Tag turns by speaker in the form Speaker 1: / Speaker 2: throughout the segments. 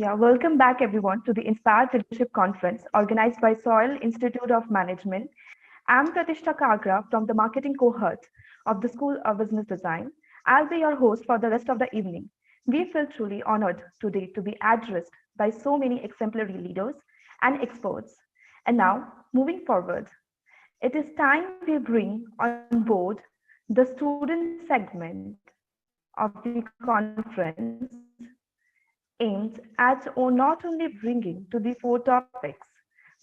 Speaker 1: Welcome back everyone to the Inspired Leadership Conference organized by Soil Institute of Management. I'm Pratishtha Kagra from the marketing cohort of the School of Business Design. I'll be your host for the rest of the evening. We feel truly honored today to be addressed by so many exemplary leaders and experts. And now, moving forward, it is time we bring on board the student segment of the conference aimed at or not only bringing to the four topics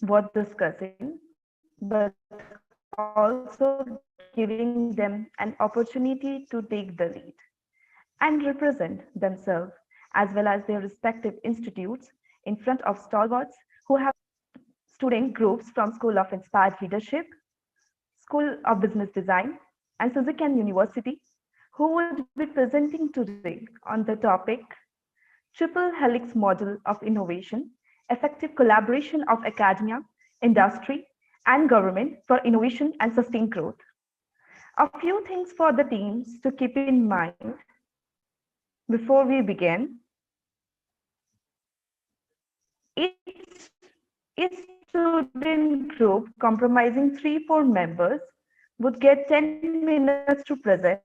Speaker 1: worth discussing, but also giving them an opportunity to take the lead and represent themselves as well as their respective institutes in front of stalwarts who have student groups from School of Inspired Leadership, School of Business Design, and Suzuki University, who would be presenting today on the topic Triple Helix Model of Innovation, Effective Collaboration of Academia, Industry, and Government for Innovation and Sustained Growth. A few things for the teams to keep in mind before we begin. Each student group comprising 3-4 members would get 10 minutes to present.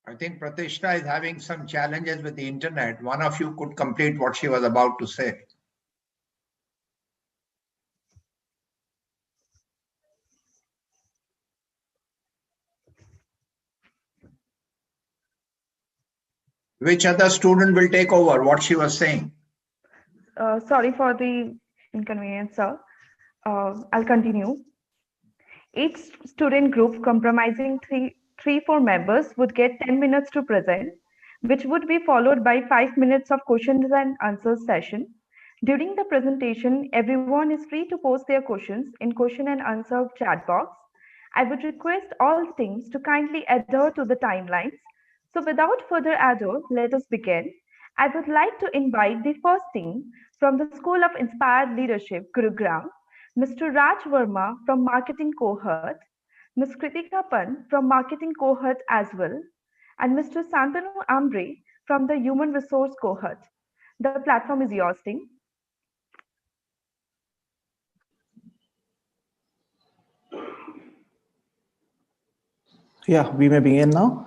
Speaker 2: I think Pratishtha is having some challenges with the internet. One of you could complete what she was about to say. Which other student will take over what she was saying?
Speaker 1: Sorry for the inconvenience, sir. I'll continue. Each student group comprising 4 members would get 10 minutes to present, which would be followed by 5 minutes of questions and answers session. During the presentation, everyone is free to post their questions in question and answer chat box. I would request all teams to kindly adhere to the timelines. So without further ado, let us begin. I would like to invite the first team from the School of Inspired Leadership, Gurugram, Mr. Raj Verma from Marketing Cohort, Ms. Kritika Pan from Marketing Cohort as well, and Mr. Santanu Ambre from the Human Resource Cohort. The platform is yours, team.
Speaker 3: Yeah, we may begin now.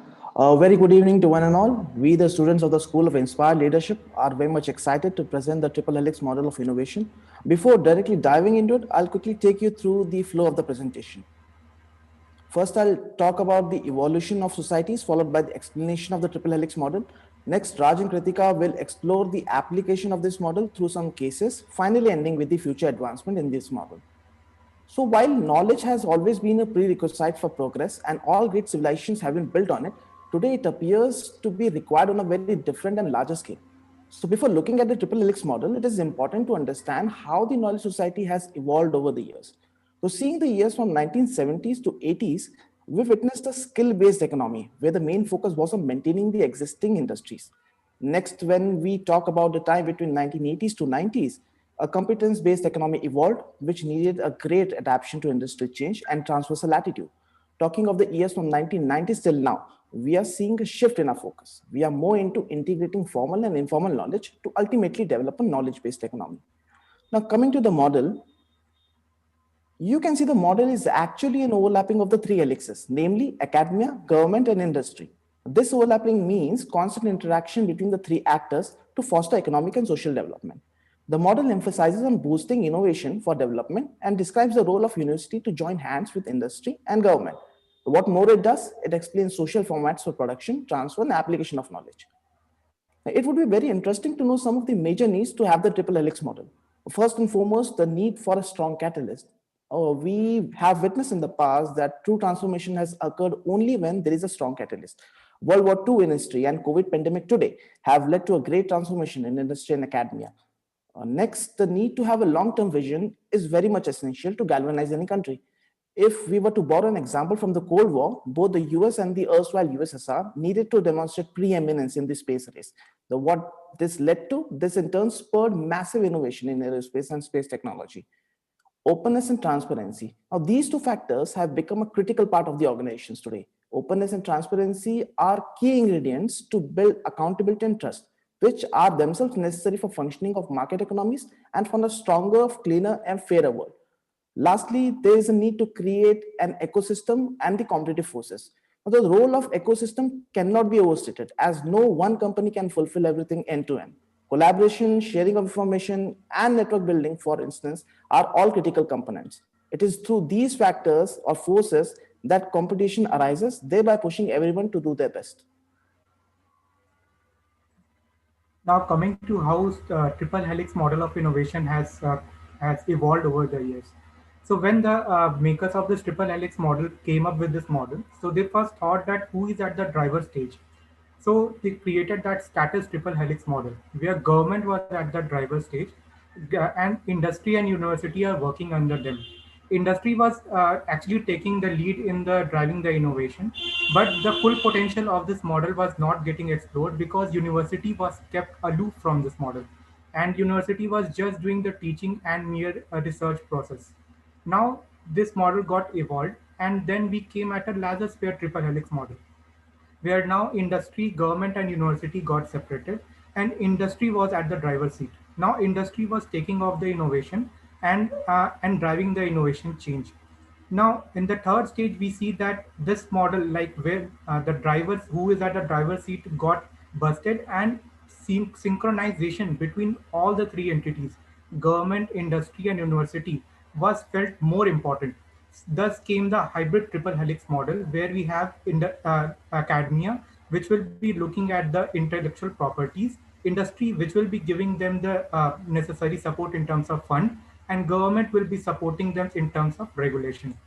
Speaker 3: Very good evening to one and all. We, the students of the School of Inspired Leadership, are very much excited to present the Triple Helix model of innovation. Before directly diving into it, I'll quickly take you through the flow of the presentation. First, I'll talk about the evolution of societies, followed by the explanation of the Triple Helix model. Next, Raj and Kritika will explore the application of this model through some cases, finally ending with the future advancement in this model. So while knowledge has always been a prerequisite for progress and all great civilizations have been built on it, today it appears to be required on a very different and larger scale. So before looking at the triple helix model, it is important to understand how the knowledge society has evolved over the years. So seeing the years from 1970s to 80s, we witnessed a skill-based economy where the main focus was on maintaining the existing industries. Next, when we talk about the time between 1980s to 90s, a competence-based economy evolved, which needed a great adaptation to industry change and transversal attitude. Talking of the years from 1990s till now, we are seeing a shift in our focus. We are more into integrating formal and informal knowledge to ultimately develop a knowledge-based economy. Now, coming to the model, you can see the model is actually an overlapping of the three helices, namely academia, government, and industry. This overlapping means constant interaction between the three actors to foster economic and social development. The model emphasizes on boosting innovation for development and describes the role of university to join hands with industry and government. What more it does, it explains social formats for production, transfer, and application of knowledge. It would be very interesting to know some of the major needs to have the triple helix model. First and foremost, the need for a strong catalyst. We have witnessed in the past that true transformation has occurred only when there is a strong catalyst. World War II in history and COVID pandemic today have led to a great transformation in industry and academia. Next, the need to have a long-term vision is very much essential to galvanize any country. If we were to borrow an example from the Cold War, both the US and the erstwhile USSR needed to demonstrate preeminence in the space race. What this led to, this in turn spurred massive innovation in aerospace and space technology. Openness and transparency. Now, these two factors have become a critical part of the organizations today. Openness and transparency are key ingredients to build accountability and trust, which are themselves necessary for functioning of market economies and for a stronger, cleaner, and fairer world. Lastly, there is a need to create an ecosystem and the competitive forces. Now, the role of ecosystem cannot be overstated, as no one company can fulfill everything end to end. Collaboration, sharing of information, and network building, for instance, are all critical components. It is through these factors or forces that competition arises, thereby pushing everyone to do their best.
Speaker 4: Now coming to how triple helix model of innovation has evolved over the years. So when the makers of this triple helix model came up with this model, so they first thought that who is at the driver stage. So they created that status triple helix model where government was at the driver stage and industry and university are working under them. Industry was actually taking the lead in the driving the innovation, but the full potential of this model was not getting explored because university was kept aloof from this model, and university was just doing the teaching and mere research process. Now this model got evolved, and then we came at a larger sphere triple helix model where now industry, government, and university got separated, and industry was at the driver's seat. Now industry was taking off the innovation and driving the innovation change. Now in the third stage, we see that this model, like where the drivers who is at the driver's seat got busted, and synchronization between all the three entities, government, industry, and university, was felt more important. Thus came the hybrid triple helix model, where we have in the academia, which will be looking at the intellectual properties, industry, which will be giving them the necessary support in terms of fund, and government will be supporting them in terms of regulation.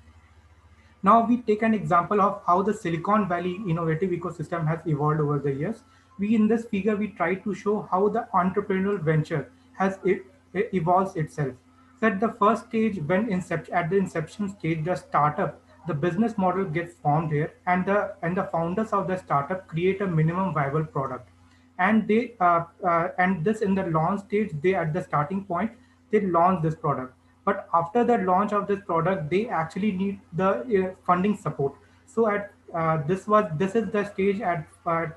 Speaker 4: Now we take an example of how the Silicon Valley innovative ecosystem has evolved over the years. We in this figure, we try to show how the entrepreneurial venture has evolves itself. So at the first stage, when at the inception stage, the startup, the business model gets formed here, and the founders of the startup create a minimum viable product, and and this in the launch stage, they at the starting point they launch this product, but after the launch of this product they actually need the funding support. So this is the stage at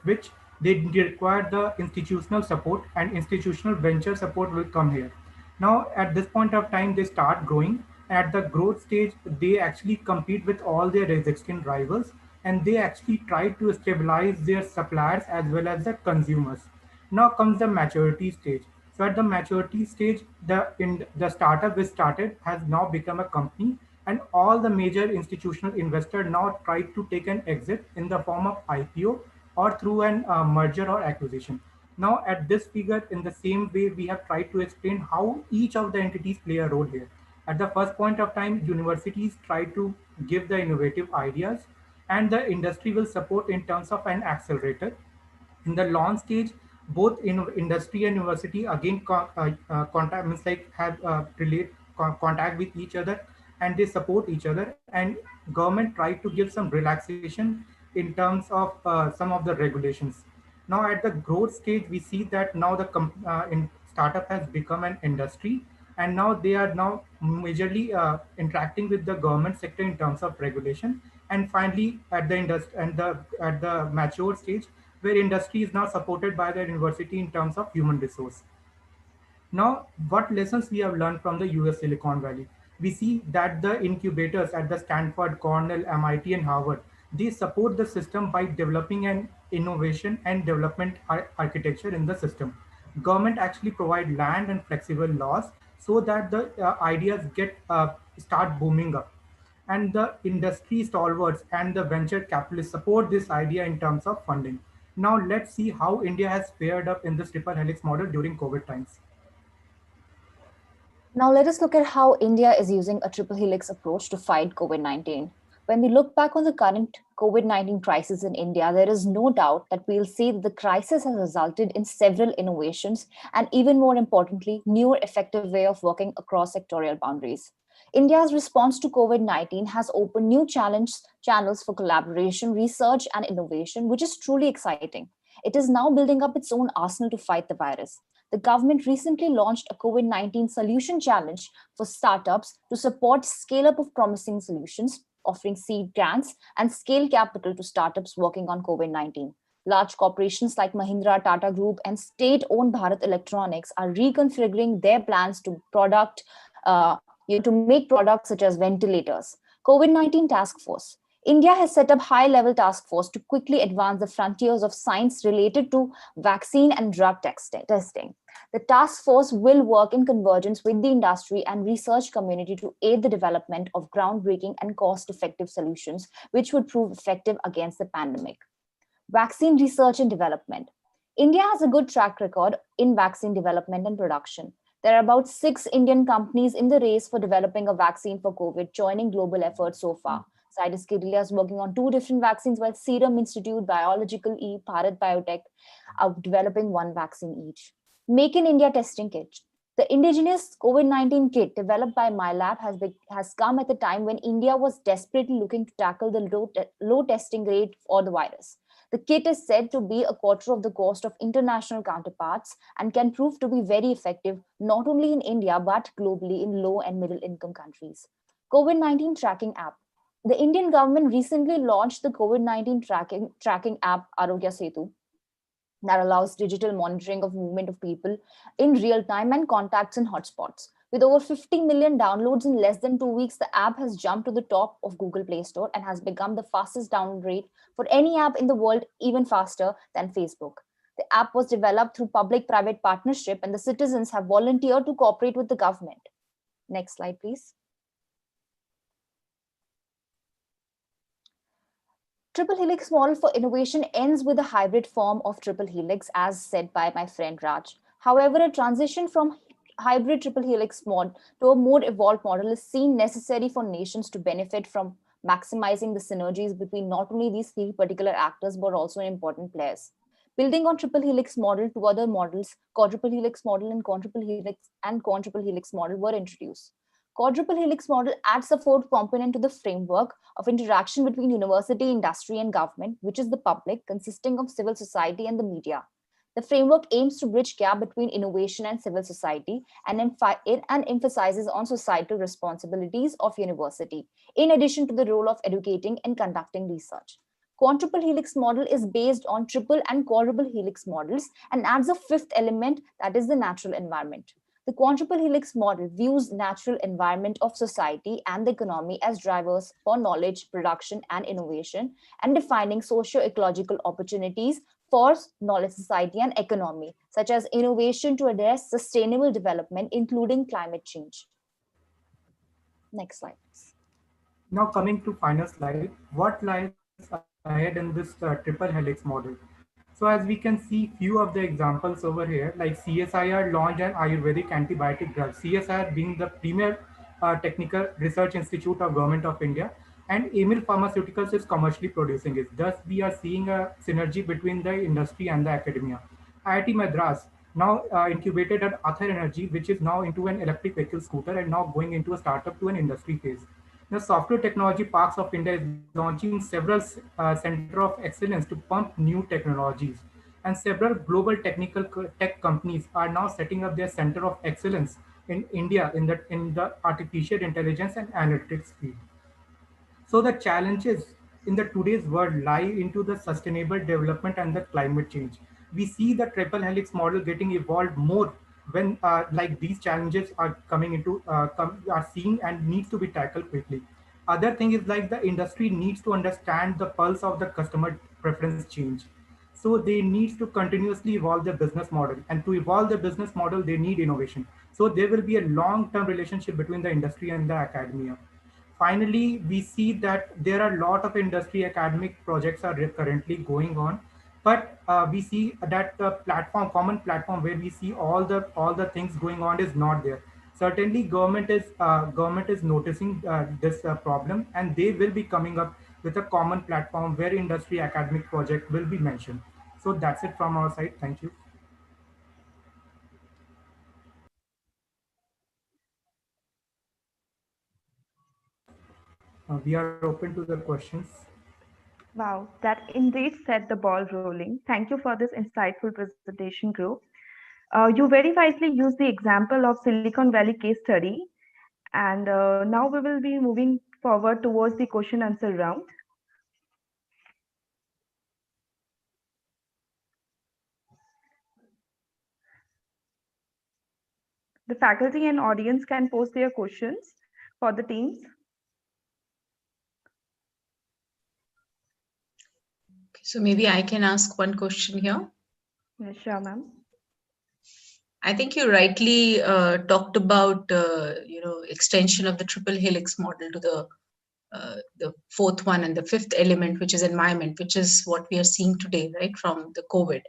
Speaker 4: which they require the institutional support, and institutional venture support will come here. Now at this point of time they start growing. At the growth stage they actually compete with all their existing rivals, and they actually try to stabilize their suppliers as well as the consumers. Now comes the maturity stage. So at the maturity stage, the startup which started has now become a company, and all the major institutional investors now try to take an exit in the form of IPO or through an merger or acquisition. Now at this figure, in the same way, we have tried to explain how each of the entities play a role here. At the first point of time, universities try to give the innovative ideas, and the industry will support in terms of an accelerator. In the launch stage, both in industry and university again contact means like have contact with each other, and they support each other, and government try to give some relaxation in terms of some of the regulations. Now at the growth stage we see that now the in startup has become an industry, and now they are now majorly interacting with the government sector in terms of regulation. And finally at the at the mature stage, where industry is now supported by the university in terms of human resource. Now, what lessons we have learned from the US Silicon Valley? We see that the incubators at the Stanford, Cornell, MIT, and Harvard, they support the system by developing an innovation and development architecture in the system. Government actually provide land and flexible laws so that the ideas get start booming up, and the industry stalwarts and the venture capitalists support this idea in terms of funding. Now let's see how India has fared up in this triple helix model during COVID times.
Speaker 5: Now let us look at how India is using a triple helix approach to fight COVID-19. When we look back on the current COVID-19 crisis in India, there is no doubt that we'll see that the crisis has resulted in several innovations and, even more importantly, newer effective way of working across sectorial boundaries. India's response to COVID-19 has opened new channels for collaboration, research, and innovation, which is truly exciting. It is now building up its own arsenal to fight the virus. The government recently launched a COVID-19 solution challenge for startups to support scale up of promising solutions, offering seed grants and scale capital to startups working on COVID-19. Large corporations like Mahindra, Tata Group, and state-owned Bharat Electronics are reconfiguring their plans to to make products such as ventilators. COVID-19 task force. India has set up high-level task force to quickly advance the frontiers of science related to vaccine and drug testing. The task force will work in convergence with the industry and research community to aid the development of groundbreaking and cost-effective solutions, which would prove effective against the pandemic. Vaccine research and development. India has a good track record in vaccine development and production. There are about 6 Indian companies in the race for developing a vaccine for COVID, joining global efforts so far. Zydus Cadila is working on 2 different vaccines, while Serum Institute, Biological E, Bharat Biotech are developing 1 vaccine each. Make in India testing kit. The indigenous COVID-19 kit developed by MyLab has come at a time when India was desperately looking to tackle the low testing rate for the virus. The kit is said to be a quarter of the cost of international counterparts and can prove to be very effective not only in India but globally in low and middle income countries. COVID-19 tracking app. The Indian government recently launched the COVID-19 tracking app Arogya Setu that allows digital monitoring of movement of people in real time and contacts in hotspots. With over 50 million downloads in less than 2 weeks, the app has jumped to the top of Google Play Store and has become the fastest download rate for any app in the world, even faster than Facebook. The app was developed through public-private partnership, and the citizens have volunteered to cooperate with the government. Next slide, please. Triple helix model for innovation ends with a hybrid form of triple helix, as said by my friend Raj. However, a transition from hybrid triple helix mod to a more evolved model is seen necessary for nations to benefit from maximizing the synergies between not only these 3 particular actors but also important players. Building on triple helix model, 2 other models, quadruple helix model and quadruple helix model were introduced. Quadruple helix model adds a 4th component to the framework of interaction between university, industry, and government, which is the public, consisting of civil society and the media. The framework aims to bridge gap between innovation and civil society and emphasizes on societal responsibilities of university, in addition to the role of educating and conducting research. Quadruple helix model is based on triple and quadruple helix models and adds a 5th element, that is the natural environment. The quadruple helix model views natural environment of society and the economy as drivers for knowledge, production, and innovation, and defining socio-ecological opportunities for knowledge society and economy, such as innovation to address sustainable development, including climate change. Next slide, please.
Speaker 4: Now coming to final slide, what lies ahead in this triple helix model? So as we can see few of the examples over here, like CSIR launched an Ayurvedic antibiotic drug, CSIR being the premier technical research institute of Government of India, and Emil Pharmaceuticals is commercially producing it. Thus, we are seeing a synergy between the industry and the academia. IIT Madras now incubated at Aether Energy, which is now into an electric vehicle scooter and now going into a startup to an industry phase. The Software Technology Parks of India is launching several center of excellence to pump new technologies. And several global technical tech companies are now setting up their center of excellence in India in the artificial intelligence and analytics field. So the challenges in the today's world lie into the sustainable development and the climate change. We see the triple helix model getting evolved more when like these challenges are coming into are seen and needs to be tackled quickly. Other thing is like the industry needs to understand the pulse of the customer preference change. So they need to continuously evolve their business model, and to evolve the business model, they need innovation. So there will be a long-term relationship between the industry and the academia. Finally, we see that there are a lot of industry academic projects are currently going on, but we see that the common platform where we see all the things going on is not there. Certainly, government is noticing this problem, and they will be coming up with a common platform where industry academic project will be mentioned. So that's it from our side. Thank you. We are open to the questions.
Speaker 1: Wow, that indeed set the ball rolling. Thank you for this insightful presentation, group. You very wisely used the example of Silicon Valley case study, and now we will be moving forward towards the question answer round. The faculty and audience can post their questions for the teams.
Speaker 6: So maybe I can ask one question here.
Speaker 1: Yes, sure, ma'am.
Speaker 6: I think you rightly talked about extension of the triple helix model to the fourth one and the fifth element, which is environment, which is what we are seeing today, right, from the COVID.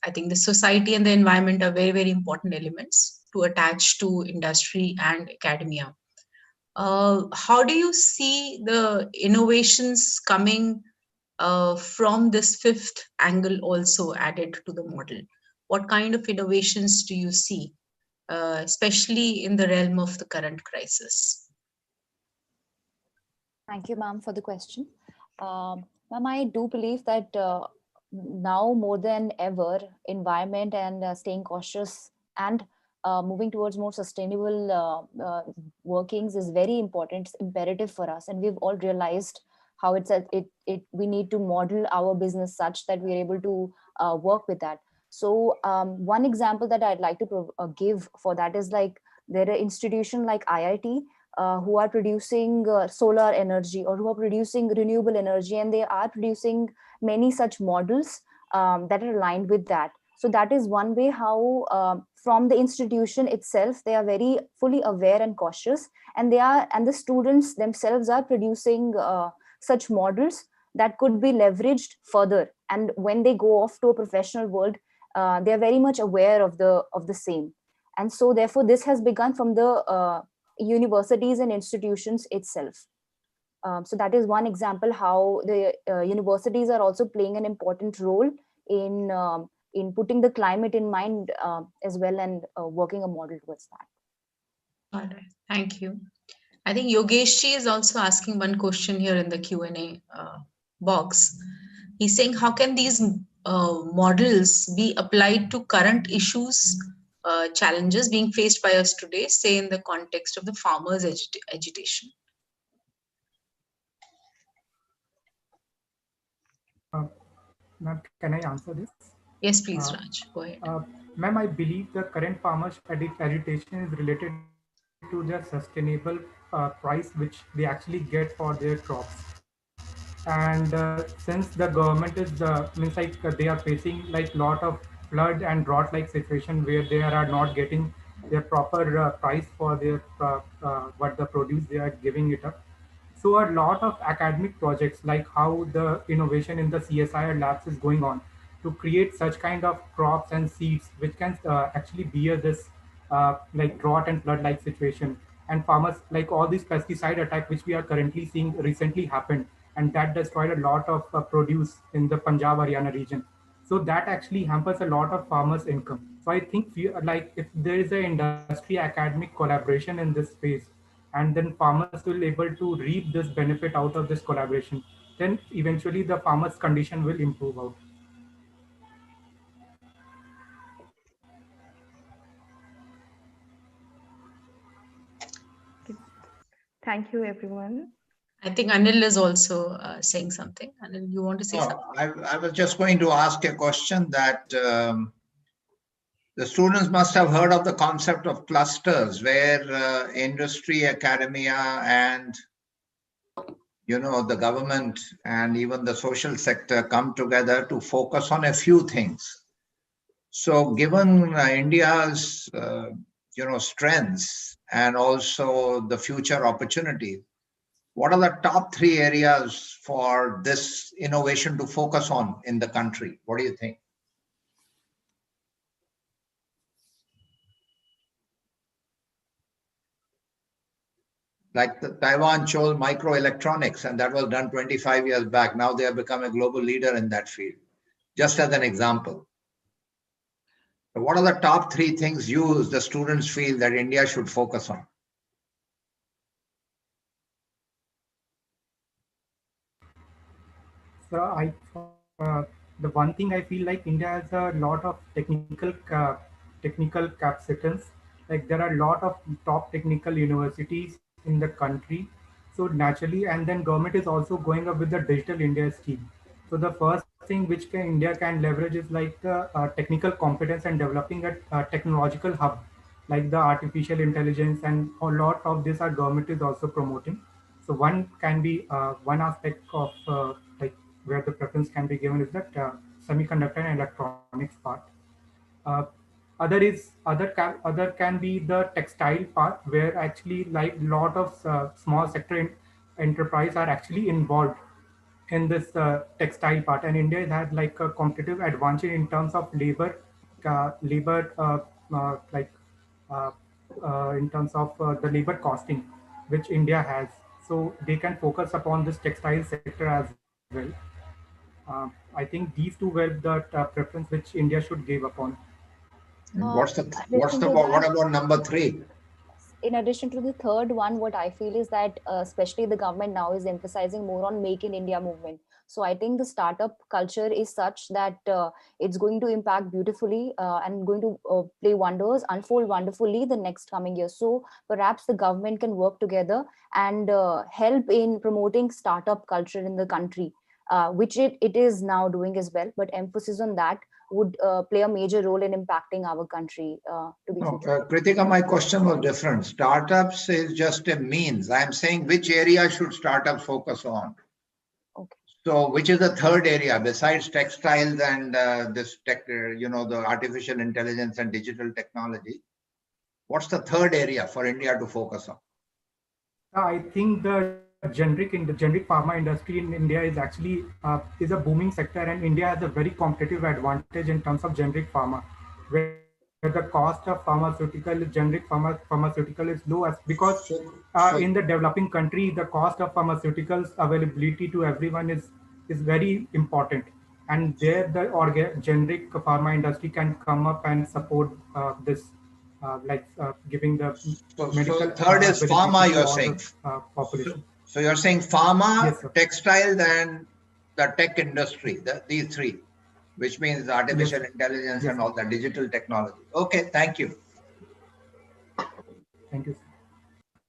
Speaker 6: I think the society and the environment are very, very important elements to attach to industry and academia. How do you see the innovations coming from this fifth angle also added to the model? What kind of innovations do you see, especially in the realm of the current crisis?
Speaker 5: Thank you, ma'am, for the question. Ma'am, I do believe that now more than ever, environment and staying cautious and moving towards more sustainable workings is very important. It's imperative for us, and we've all realized how we need to model our business such that we're able to work with that. So one example that I'd like to give for that is like there are institutions like IIT who are producing solar energy or who are producing renewable energy, and they are producing many such models that are aligned with that. So that is one way how from the institution itself, they are very fully aware and cautious, and the students themselves are producing such models that could be leveraged further. And when they go off to a professional world, they are very much aware of the same. And so therefore this has begun from the universities and institutions itself. So that is one example how the universities are also playing an important role in putting the climate in mind as well, and working a model towards that.
Speaker 6: All right, thank you. I think Yogesh Ji is also asking one question here in the Q&A box. He's saying, how can these models be applied to current issues, challenges being faced by us today, say in the context of the farmers' agitation?
Speaker 4: Ma'am, can I answer this?
Speaker 6: Yes, please, Raj, go ahead.
Speaker 4: Ma'am, I believe the current farmers' agitation is related to their sustainable price which they actually get for their crops. And since the government is means like they are facing like lot of flood and drought like situation where they are not getting their proper price for their what the produce they are giving it up. So a lot of academic projects like how the innovation in the CSIR labs is going on to create such kind of crops and seeds which can actually bear this like drought and flood like situation. And farmers, like all these pesticide attack which we are currently seeing recently happened, and that destroyed a lot of produce in the Punjab Haryana region. So that actually hampers a lot of farmers' income. So I think like if there is an industry academic collaboration in this space, and then farmers will able to reap this benefit out of this collaboration, then eventually the farmers' condition will improve out.
Speaker 1: Thank you, everyone.
Speaker 6: I think Anil is also saying something. Anil, you want to say something?
Speaker 2: I was just going to ask a question that the students must have heard of the concept of clusters where industry, academia, and the government and even the social sector come together to focus on a few things. So given India's strengths and also the future opportunity, what are the top 3 areas for this innovation to focus on in the country? What do you think? Like Taiwan chose microelectronics, and that was done 25 years back. Now they have become a global leader in that field, just as an example. So what are the top 3 things the students feel that India should focus on?
Speaker 4: So the one thing I feel like India has a lot of technical capacitance. Like there are a lot of top technical universities in the country. So naturally, and then government is also going up with the Digital India scheme. So the first thing which India can leverage is like the technical competence and developing a technological hub, like the artificial intelligence, and a lot of this our government is also promoting. So one can be one aspect of like where the preference can be given is that semiconductor and electronics part. Uh, other can be the textile part, where actually like lot of small sector enterprise are actually involved in this textile part, and India has like a competitive advantage in terms of labor like uh, in terms of the labor costing, which India has. So they can focus upon this textile sector as well. I think these two were the preference which India should give upon.
Speaker 5: Addition to
Speaker 2: what
Speaker 5: that,
Speaker 2: about number 3?
Speaker 5: in addition to the third one, what I feel is that especially the government now is emphasizing more on Make in India movement. So I think the startup culture is such that it's going to impact beautifully and going to play wonders, unfold wonderfully the next coming year. So perhaps the government can work together and help in promoting startup culture in the country, which it is now doing as well. But emphasis on that would play a major role in impacting our country to be
Speaker 2: No,
Speaker 5: future.
Speaker 2: Kritika, my question was different. Startups is just a means. I'm saying which area should startups focus on?
Speaker 5: Okay.
Speaker 2: So which is the third area besides textiles and this tech, the artificial intelligence and digital technology? What's the third area for India to focus on?
Speaker 4: I think the generic pharma industry in India is actually is a booming sector, and India has a very competitive advantage in terms of generic pharma, where the cost of pharmaceutical is low, because in the developing country the cost of pharmaceuticals availability to everyone is very important, and there the generic pharma industry can come up and support this. Giving the medical
Speaker 2: So third is pharma,
Speaker 4: to
Speaker 2: you're
Speaker 4: all
Speaker 2: saying.
Speaker 4: the population.
Speaker 2: So you're saying pharma,
Speaker 4: Yes, sir.
Speaker 2: textiles, and the tech industry, these three, which means artificial intelligence
Speaker 4: Yes,
Speaker 2: and all the digital technology. Okay, thank you.
Speaker 4: Thank you, sir.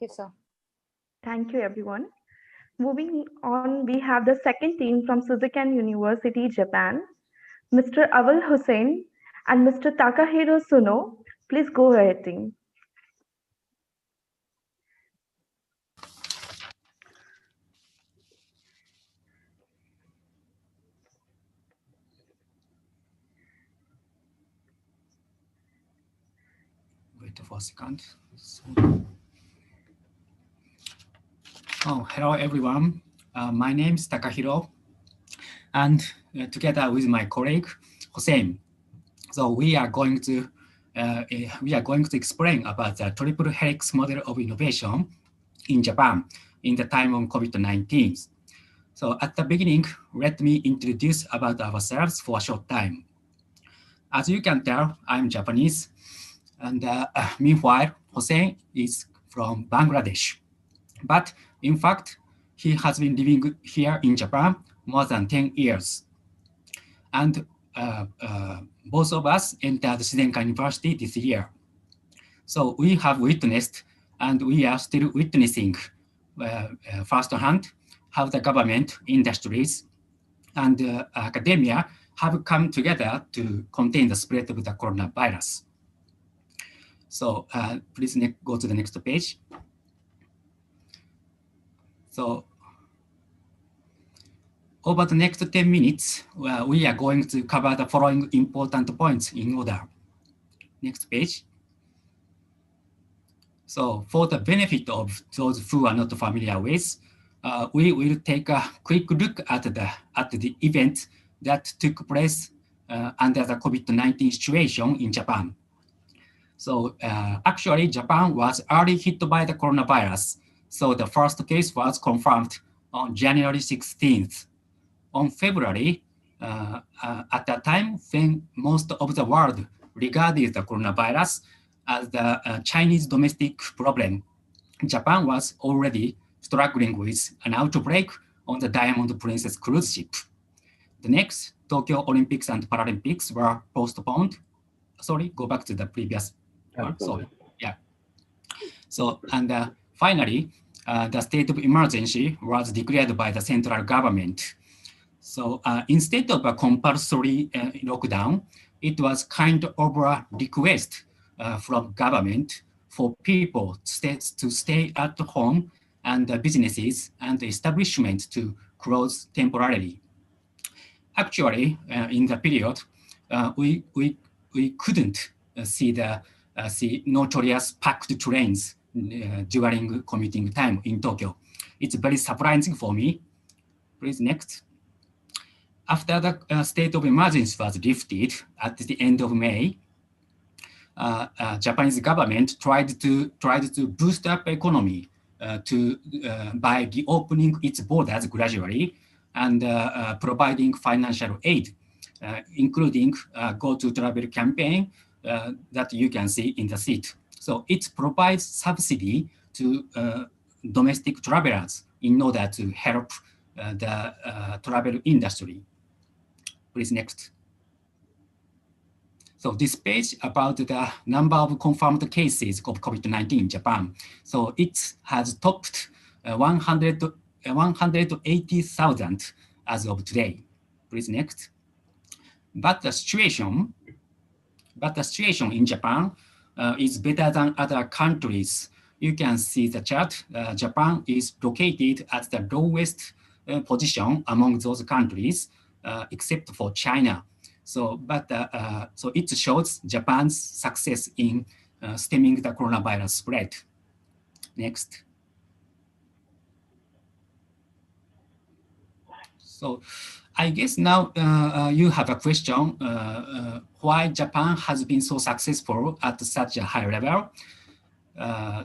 Speaker 5: Okay, sir.
Speaker 1: Thank you, everyone. Moving on, we have the second team from Suzukan University, Japan, Mr. Awal Hussain and Mr. Takahiro Suno. Please go ahead, team.
Speaker 7: Wait for a second. Hello everyone. My name is Takahiro, and together with my colleague Hossein, so we are going to explain about the triple helix model of innovation in Japan in the time of COVID-19. So at the beginning, let me introduce about ourselves for a short time. As you can tell, I'm Japanese, and meanwhile, Hossein is from Bangladesh. But in fact, he has been living here in Japan more than 10 years. And both of us entered Shizenkan University this year. So we have witnessed, and we are still witnessing firsthand how the government, industries, and academia have come together to contain the spread of the coronavirus. So please go to the next page. So over the next 10 minutes, we are going to cover the following important points in order. Next page. So for the benefit of those who are not familiar with, we will take a quick look at the event that took place under the COVID-19 situation in Japan. So actually, Japan was early hit by the coronavirus. So the first case was confirmed on January 16th. On February, at that time, when most of the world regarded the coronavirus as the Chinese domestic problem, Japan was already struggling with an outbreak on the Diamond Princess cruise ship. The next, Tokyo Olympics and Paralympics were postponed. Sorry, go back to the previous one. Sorry, yeah. So, and finally, the state of emergency was declared by the central government. So instead of a compulsory lockdown, it was kind of a request from government for people to stay at home, and businesses and establishments to close temporarily. Actually, in the period, we couldn't see the notorious packed trains during commuting time in Tokyo. It's very surprising for me. Please, next. After the state of emergency was lifted at the end of May, Japanese government tried to boost up economy by reopening its borders gradually and providing financial aid, including Go To Travel campaign that you can see in the seat. So it provides subsidy to domestic travelers in order to help the travel industry. Please, next. So this page about the number of confirmed cases of COVID-19 in Japan. So it has topped 180,000 as of today. Please, next. But the situation in Japan is better than other countries. You can see the chart. Japan is located at the lowest position among those countries, except for China. So, so it shows Japan's success in stemming the coronavirus spread. Next. So, I guess now you have a question why Japan has been so successful at such a high level.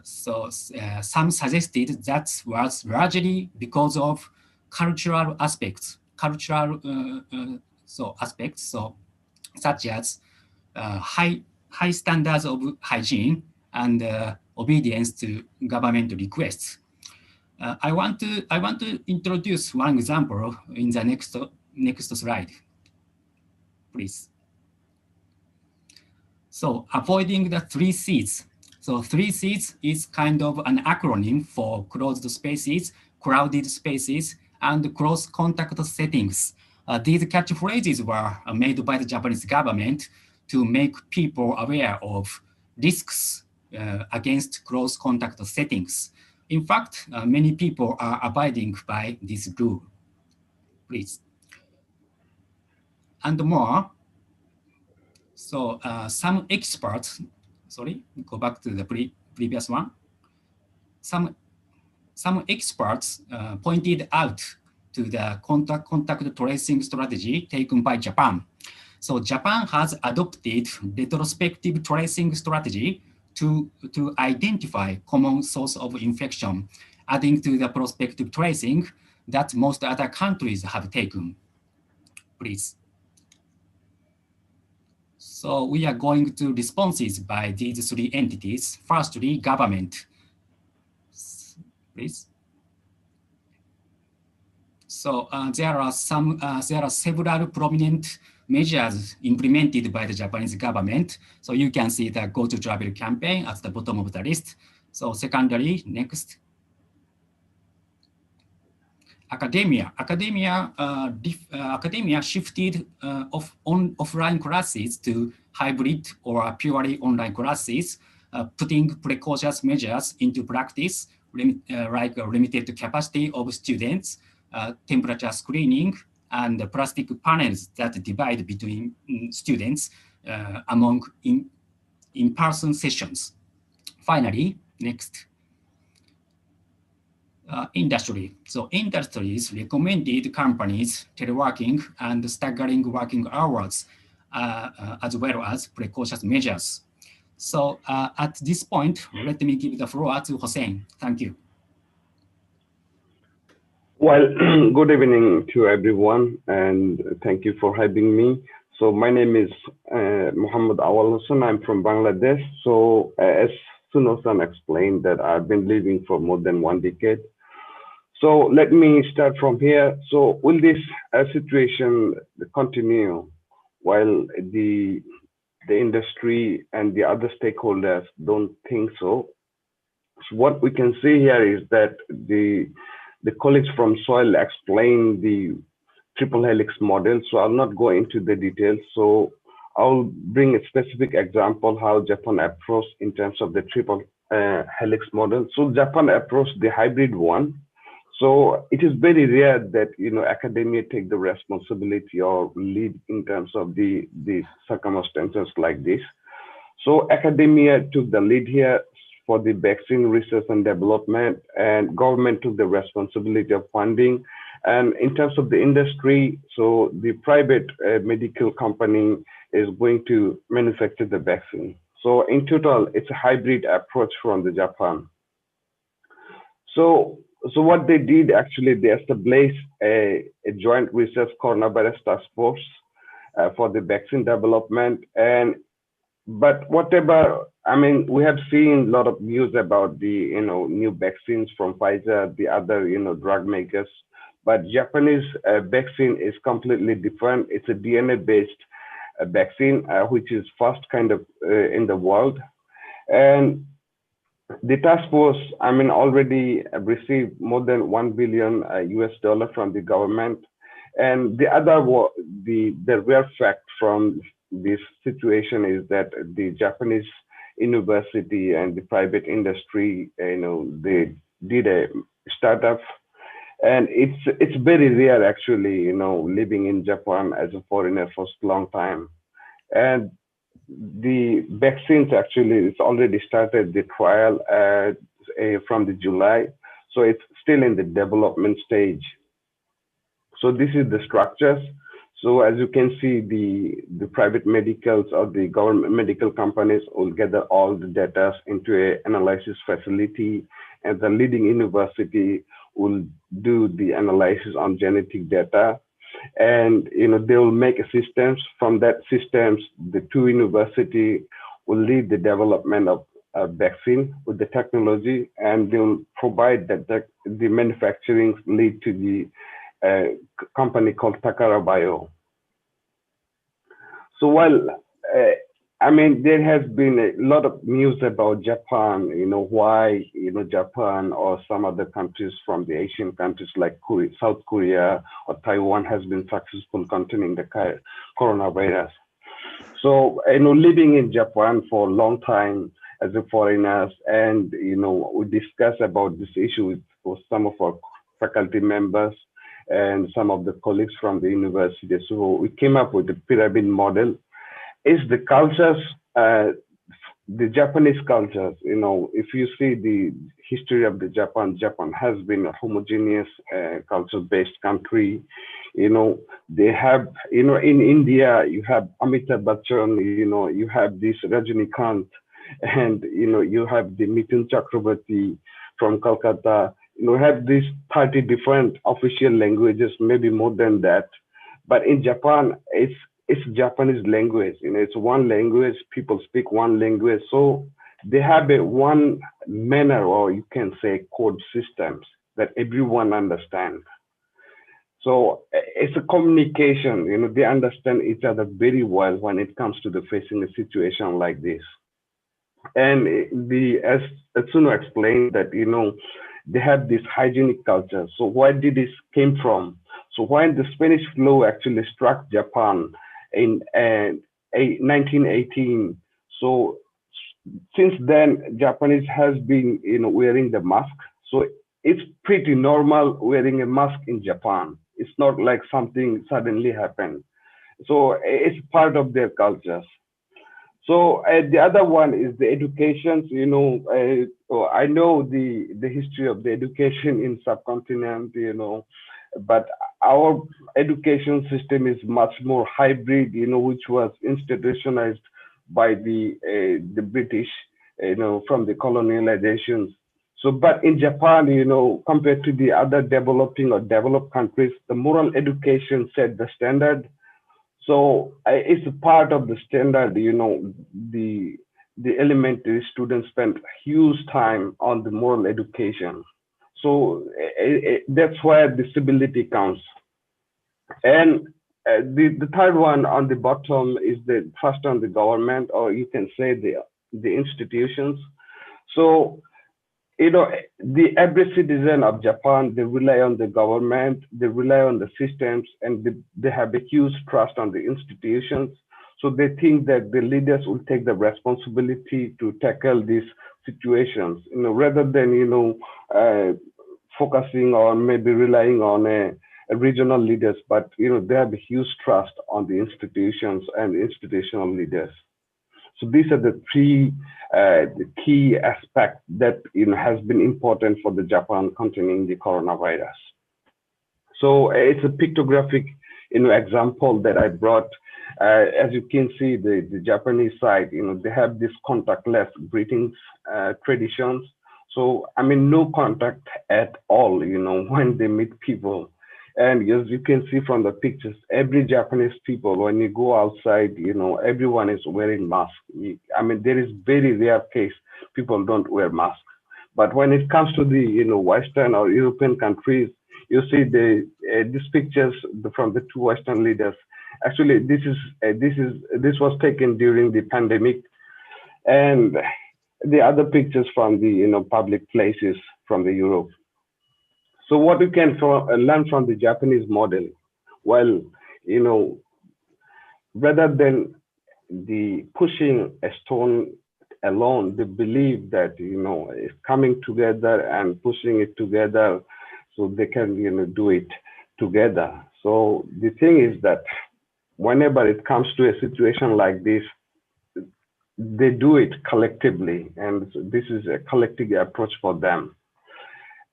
Speaker 7: Some suggested that was largely because of cultural aspects, such as high standards of hygiene and obedience to government requests. I want to introduce one example in the next slide, please. So avoiding the 3 C's. So 3 C's is kind of an acronym for closed spaces, crowded spaces, and close contact settings. These catchphrases were made by the Japanese government to make people aware of risks against close contact settings. In fact, many people are abiding by this rule. Please. And more. So some experts, sorry, go back to the previous one. Some experts pointed out to the contact tracing strategy taken by Japan. So Japan has adopted retrospective tracing strategy to identify common source of infection, adding to the prospective tracing that most other countries have taken. Please. So we are going to responses by these 3 entities. Firstly, government. Please. So there are several prominent measures implemented by the Japanese government. So you can see the Go To Travel campaign at the bottom of the list. So secondly, next. Academia shifted offline classes to hybrid or purely online classes, putting precautionary measures into practice, like limited capacity of students, temperature screening, and plastic panels that divide between students among in-person sessions. Finally, next. Industry. So industries recommended companies teleworking and staggering working hours, as well as precautionary measures. So at this point, let me give the floor to Hossein. Thank you.
Speaker 8: Well, good evening to everyone, and thank you for having me. So my name is Muhammad Awal Hussain. I'm from Bangladesh. So as Suno-san explained, that I've been living for more than 1 decade. So let me start from here. So will this situation continue while the industry and the other stakeholders don't think so? So what we can see here is that the colleagues from Soil explain the triple helix model. So I'll not go into the details. So I'll bring a specific example how Japan approached in terms of the triple helix model. So Japan approached the hybrid one. So it is very rare that academia take the responsibility or lead in terms of the circumstances like this. So academia took the lead here for the vaccine research and development, and government took the responsibility of funding. And in terms of the industry, so the private medical company is going to manufacture the vaccine. So in total, it's a hybrid approach from the Japan. So what they did actually, they established a joint research coronavirus task force for the vaccine development. But whatever, I mean, we have seen a lot of news about the new vaccines from Pfizer, the other drug makers. But Japanese vaccine is completely different. It's a DNA-based vaccine, which is first kind of in the world. And the task force, I mean, already received more than $1 billion US from the government. And the other, the rare fact from this situation is that the Japanese university and the private industry, they did a startup. And it's very rare actually, living in Japan as a foreigner for a long time. And the vaccines actually, it's already started the trial from the July. So it's still in the development stage. So this is the structures. So as you can see, the private medicals or the government medical companies will gather all the data into an analysis facility, and the leading university will do the analysis on genetic data. And they will make a systems. From that systems, the two university will lead the development of a vaccine with the technology, and they will provide that the manufacturing lead to the company called Takara Bio. So while I mean, there has been a lot of news about Japan, why, Japan or some other countries from the Asian countries like South Korea or Taiwan has been successful containing the coronavirus. So, living in Japan for a long time as a foreigners, and, we discuss about this issue with some of our faculty members and some of the colleagues from the university. So we came up with the pyramid model. Is the cultures, the Japanese cultures, if you see the history of the Japan has been a homogeneous culture-based country. They have, in India, you have Amitabh Bachchan, you have this Rajinikanth, and, you have the Mithun Chakrabarti from Calcutta. You have these 30 different official languages, maybe more than that. But in Japan, it's Japanese language. It's one language. People speak one language. So they have a one manner, or you can say code systems that everyone understands. So it's a communication. They understand each other very well when it comes to the facing a situation like this. And as Atsuno explained that, they have this hygienic culture. So where did this came from? So when the Spanish flu actually struck Japan in 1918, so since then, Japanese has been, wearing the mask. So it's pretty normal wearing a mask in Japan. It's not like something suddenly happened. So it's part of their cultures. So the other one is the education. I know the history of the education in subcontinent, but our education system is much more hybrid, which was institutionalized by the British, from the colonializations. So, but in Japan, compared to the other developing or developed countries, the moral education set the standard. So it's a part of the standard, the elementary students spend huge time on the moral education. So that's where the stability counts. And the third one on the bottom is the trust on the government, or you can say the institutions. So, you know, every citizen of Japan, they rely on the government, they rely on the systems, and they have a huge trust on the institutions. So they think that the leaders will take the responsibility to tackle these situations, you know, rather than, you know, focusing on maybe relying on a regional leaders, but, you know, they have a huge trust on the institutions and the institutional leaders. So these are the three the key aspects that, you know, has been important for the Japan containing the coronavirus. So it's a pictographic, you know, example that I brought. As you can see, the Japanese side, you know, they have this contactless greetings traditions. So I mean, no contact at all, you know, when they meet people. And as you can see from the pictures, every Japanese people, when you go outside, you know, everyone is wearing masks. I mean, there is very rare case people don't wear masks. But when it comes to the, you know, Western or European countries, you see these pictures from the two Western leaders. Actually, this was taken during the pandemic, and the other pictures from the, you know, public places from the Europe. So what we can learn from the Japanese model, well, you know, rather than the pushing a stone alone, they believe that, you know, it's coming together and pushing it together so they can, you know, do it together. So the thing is that whenever it comes to a situation like this, they do it collectively, and this is a collective approach for them.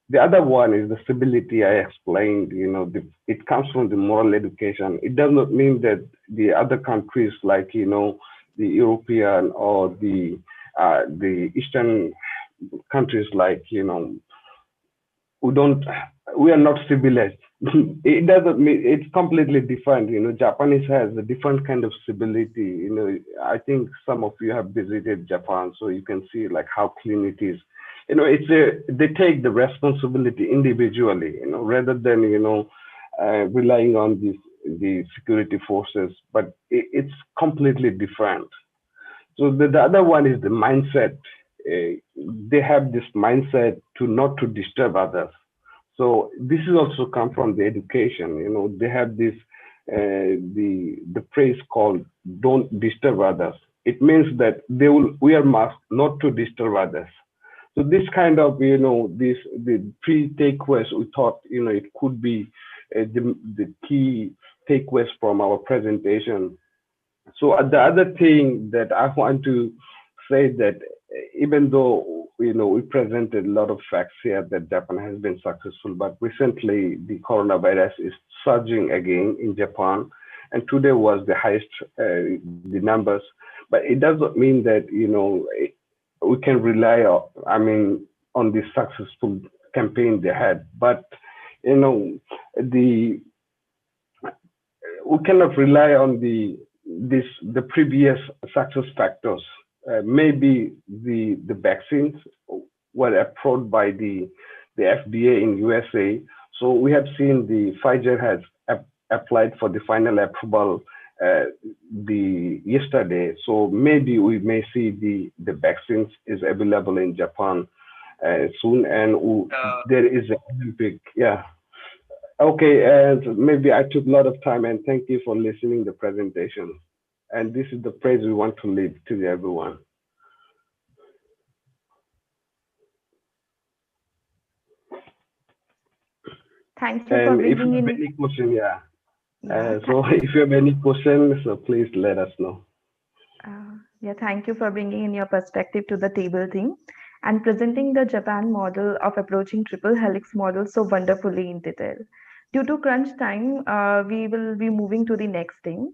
Speaker 8: The other one is the stability I explained, you know, it comes from the moral education. It does not mean that the other countries like, you know, the European or the Eastern countries like, you know, we are not civilized. It doesn't mean, it's completely different. You know, Japanese has a different kind of civility. You know, I think some of you have visited Japan, so you can see like how clean it is. You know, they take the responsibility individually, you know, rather than, you know, relying on the security forces, but it's completely different. So the other one is the mindset. They have this mindset to not to disturb others. So this is also come from the education. You know, they have this the phrase called "don't disturb others." It means that they will wear masks not to disturb others. So this kind of, you know, the three takeaways we thought, you know, it could be the key takeaways from our presentation. So the other thing that I want to say that even though, you know, we presented a lot of facts here that Japan has been successful, but recently the coronavirus is surging again in Japan, and today was the highest the numbers. But it doesn't mean that, you know, we can rely on, I mean, on the successful campaign they had. But, you know, we cannot rely on the previous success factors. Maybe the vaccines were approved by the FDA in USA. So we have seen the Pfizer has applied for the final approval yesterday. So maybe we may see the vaccines is available in Japan soon, and there is an Olympic. Yeah. Okay, and maybe I took a lot of time, and thank you for listening to the presentation. And this is the praise we want to leave to everyone.
Speaker 1: Thank you for bringing in.
Speaker 8: Any question, yeah. So if you have any questions, so please let us know.
Speaker 1: Yeah, thank you for bringing in your perspective to the table thing and presenting the Japan model of approaching triple helix model so wonderfully in detail. Due to crunch time, we will be moving to the next thing.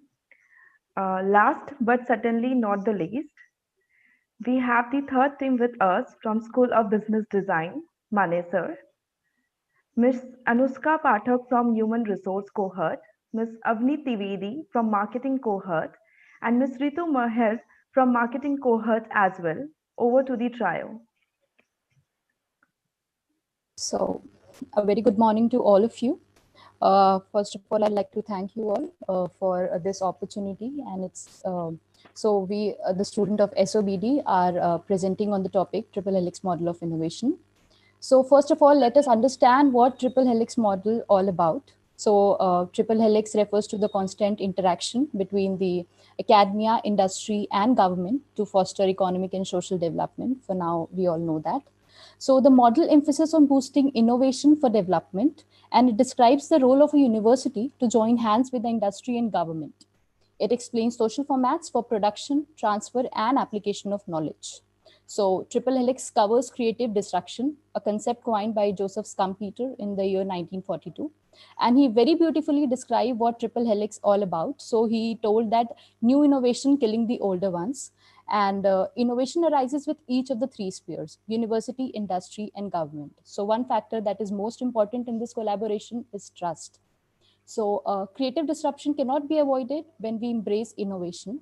Speaker 1: Last but certainly not the least, we have the third team with us from School of Business Design, Mane sir, Ms. Anushka Pathak from Human Resource Cohort, Ms. Avni Trivedi from Marketing Cohort, and Ms. Ritu Maher from Marketing Cohort as well. Over to the trio.
Speaker 9: So, a very good morning to all of you. First of all, I'd like to thank you all for this opportunity. And so we, the student of SOBD, are presenting on the topic Triple Helix Model of Innovation. So first of all, let us understand what Triple Helix model all about. So Triple Helix refers to the constant interaction between the academia, industry, and government to foster economic and social development. For now, we all know that. So the model emphasizes on boosting innovation for development, and it describes the role of a university to join hands with the industry and government. It explains social formats for production, transfer, and application of knowledge. So Triple Helix covers creative destruction, a concept coined by Joseph Schumpeter in the year 1942. And he very beautifully described what Triple Helix all about. So he told that new innovation killing the older ones. And innovation arises with each of the three spheres: university, industry, and government. So one factor that is most important in this collaboration is trust. So creative disruption cannot be avoided when we embrace innovation.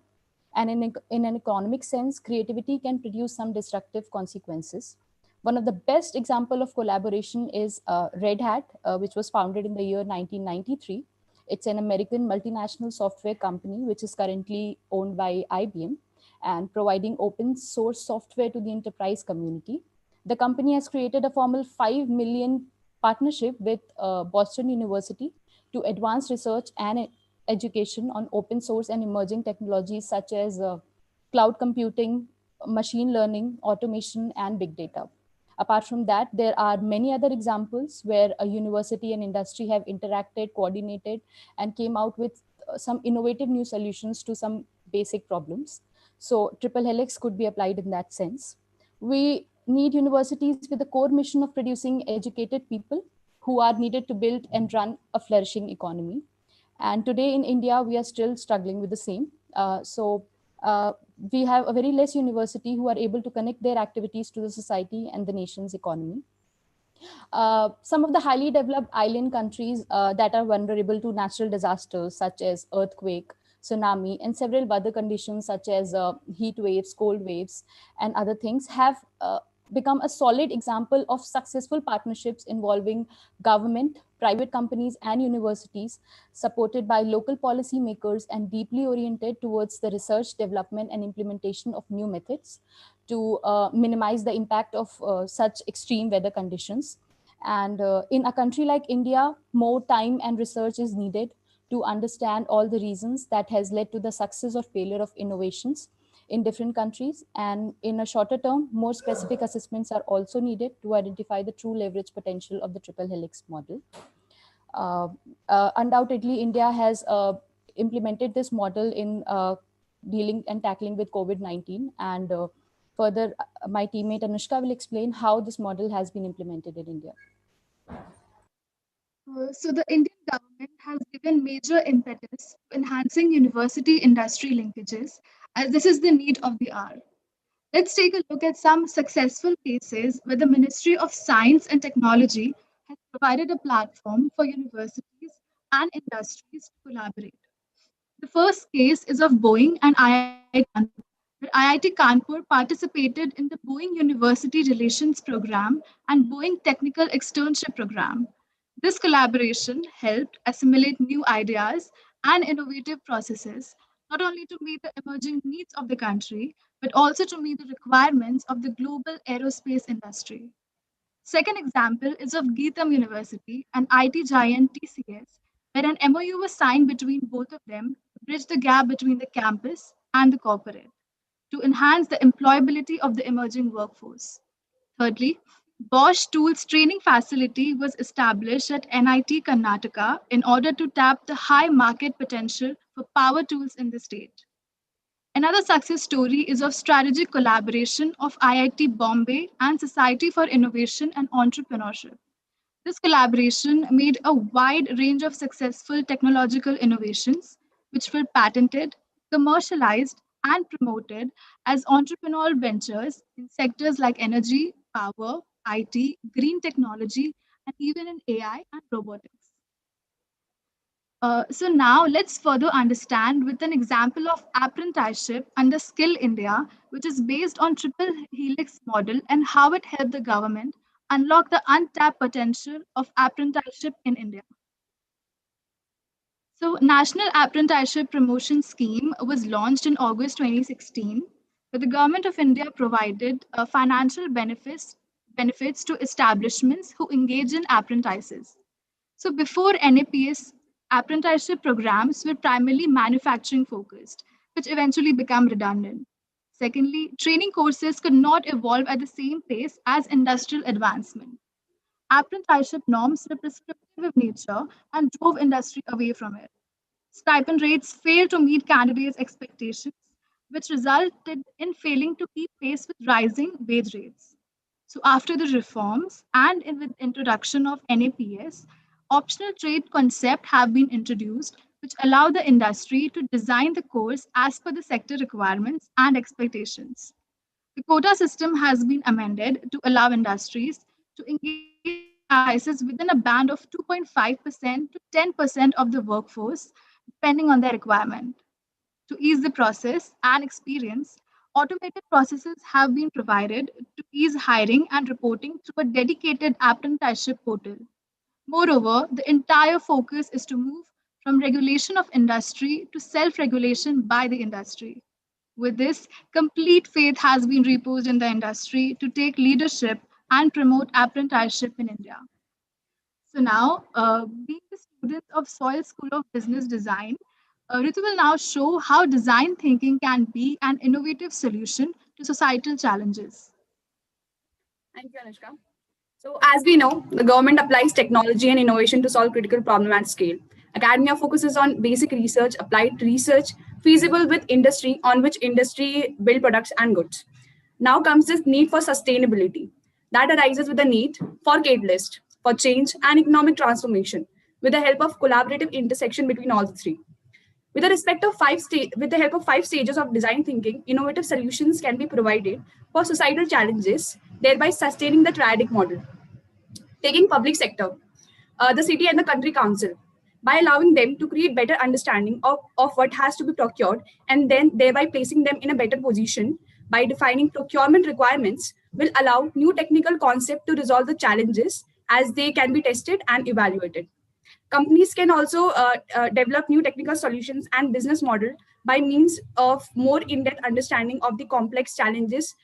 Speaker 9: And in an economic sense, creativity can produce some destructive consequences. One of the best example of collaboration is Red Hat, which was founded in the year 1993. It's an American multinational software company, which is currently owned by IBM and providing open source software to the enterprise community. The company has created a formal 5 million partnership with Boston University to advance research and education on open source and emerging technologies such as cloud computing, machine learning, automation, and big data. Apart from that, there are many other examples where a university and industry have interacted, coordinated, and came out with some innovative new solutions to some basic problems. So Triple Helix could be applied in that sense. We need universities with the core mission of producing educated people who are needed to build and run a flourishing economy. And today in India, we are still struggling with the same. We have a very less university who are able to connect their activities to the society and the nation's economy. Some of the highly developed island countries that are vulnerable to natural disasters such as earthquake, tsunami, and several other conditions such as heat waves, cold waves, and other things have become a solid example of successful partnerships involving government, private companies, and universities, supported by local policymakers and deeply oriented towards the research, development, and implementation of new methods to minimize the impact of such extreme weather conditions. And in a country like India, more time and research is needed to understand all the reasons that has led to the success or failure of innovations in different countries. And in a shorter term, more specific assessments are also needed to identify the true leverage potential of the Triple Helix model. Undoubtedly, India has implemented this model in dealing and tackling with COVID-19. And further, my teammate Anushka will explain how this model has been implemented in India.
Speaker 10: So the Indian government has given major impetus to enhancing university-industry linkages, as this is the need of the hour. Let's take a look at some successful cases where the Ministry of Science and Technology has provided a platform for universities and industries to collaborate. The first case is of Boeing and IIT Kanpur, where IIT Kanpur participated in the Boeing University Relations Program and Boeing Technical Externship Program. This collaboration helped assimilate new ideas and innovative processes, not only to meet the emerging needs of the country, but also to meet the requirements of the global aerospace industry. Second example is of Geetham University and IT giant TCS, where an MOU was signed between both of them to bridge the gap between the campus and the corporate to enhance the employability of the emerging workforce. Thirdly, Bosch Tools training facility was established at NIT Karnataka in order to tap the high market potential for power tools in the state. Another success story is of strategic collaboration of IIT Bombay and Society for Innovation and Entrepreneurship. This collaboration made a wide range of successful technological innovations, which were patented, commercialized, and promoted as entrepreneurial ventures in sectors like energy, power, IT, green technology, and even in AI and robotics. So now let's further understand with an example of apprenticeship under Skill India, which is based on Triple Helix model and how it helped the government unlock the untapped potential of apprenticeship in India. So, National Apprenticeship Promotion Scheme was launched in August 2016, where the Government of India provided financial benefits to establishments who engage in apprentices. So, before NAPS, apprenticeship programs were primarily manufacturing focused, which eventually became redundant. Secondly, training courses could not evolve at the same pace as industrial advancement. Apprenticeship norms were prescriptive in nature and drove industry away from it. Stipend rates failed to meet candidates' expectations, which resulted in failing to keep pace with rising wage rates. So, after the reforms and with introduction of NAPS, optional trade concept have been introduced, which allow the industry to design the course as per the sector requirements and expectations. The quota system has been amended to allow industries to engage apprentices within a band of 2.5% to 10% of the workforce, depending on their requirement. To ease the process and experience, automated processes have been provided to ease hiring and reporting through a dedicated apprenticeship portal. Moreover, the entire focus is to move from regulation of industry to self-regulation by the industry. With this, complete faith has been reposed in the industry to take leadership and promote apprenticeship in India. So now, being the student of Soil School of Business Design, Ritu will now show how design thinking can be an innovative solution to societal challenges.
Speaker 11: Thank you, Anushka. So as we know, the government applies technology and innovation to solve critical problems at scale. Academia focuses on basic research, applied research, feasible with industry, on which industry build products and goods. Now comes this need for sustainability that arises with the need for catalyst, for change and economic transformation with the help of collaborative intersection between all the three. With the help of 5 stages of design thinking, innovative solutions can be provided for societal challenges, thereby sustaining the triadic model. Taking public sector, the city and the country council, by allowing them to create better understanding of what has to be procured and then thereby placing them in a better position by defining procurement requirements will allow new technical concept to resolve the challenges as they can be tested and evaluated. Companies can also develop new technical solutions and business model by means of more in-depth understanding of the complex challenges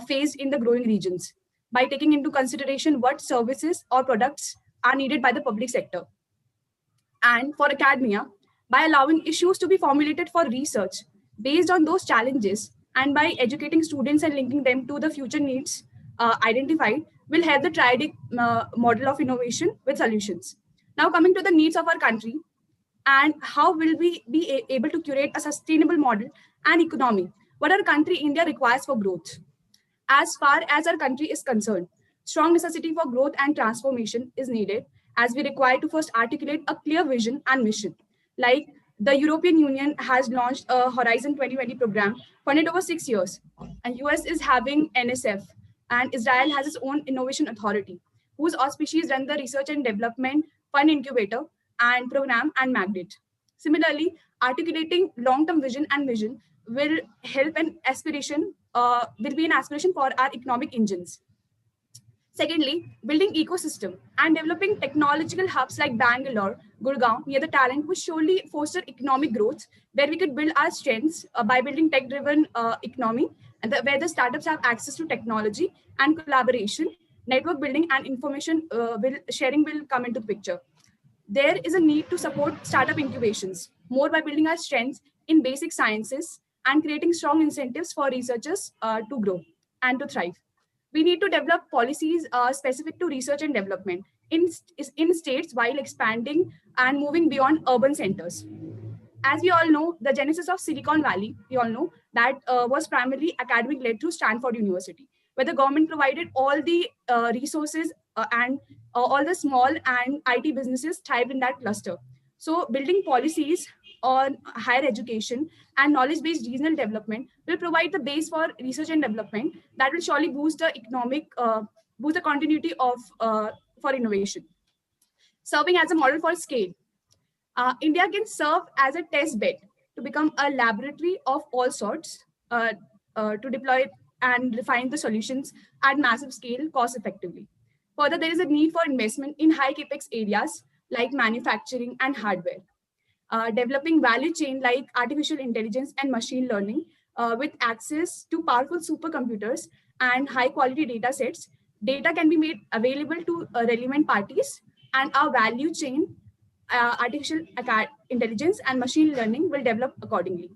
Speaker 11: faced in the growing regions by taking into consideration what services or products are needed by the public sector. And for academia, by allowing issues to be formulated for research based on those challenges and by educating students and linking them to the future needs identified will help the triadic model of innovation with solutions. Now coming to the needs of our country and how will we be able to curate a sustainable model and economy, what our country India requires for growth. As far as our country is concerned, strong necessity for growth and transformation is needed as we require to first articulate a clear vision and mission. Like the European Union has launched a Horizon 2020 program funded over 6 years, and US is having NSF, and Israel has its own innovation authority, whose auspices run the research and development fund incubator and program and magnet. Similarly, articulating long-term vision and mission will help an aspiration, will be an aspiration for our economic engines. Secondly, building ecosystem and developing technological hubs like Bangalore, Gurgaon near the talent will surely foster economic growth where we could build our strengths by building tech-driven economy and where the startups have access to technology and collaboration, network building and information sharing will come into the picture. There is a need to support startup incubations more by building our strengths in basic sciences and creating strong incentives for researchers to grow and to thrive. We need to develop policies specific to research and development in states while expanding and moving beyond urban centers. As we all know, the genesis of Silicon Valley, we all know that was primarily academic led through Stanford University, where the government provided all the resources and all the small and IT businesses thrived in that cluster. So building policies on higher education and knowledge-based regional development will provide the base for research and development that will surely boost the economic, boost the continuity of for innovation. Serving as a model for scale, India can serve as a test bed to become a laboratory of all sorts to deploy and refine the solutions at massive scale cost effectively. Further, there is a need for investment in high capex areas like manufacturing and hardware. Developing value chain like artificial intelligence and machine learning with access to powerful supercomputers and high quality data sets. Data can be made available to relevant parties, and our value chain, artificial intelligence and machine learning will develop accordingly.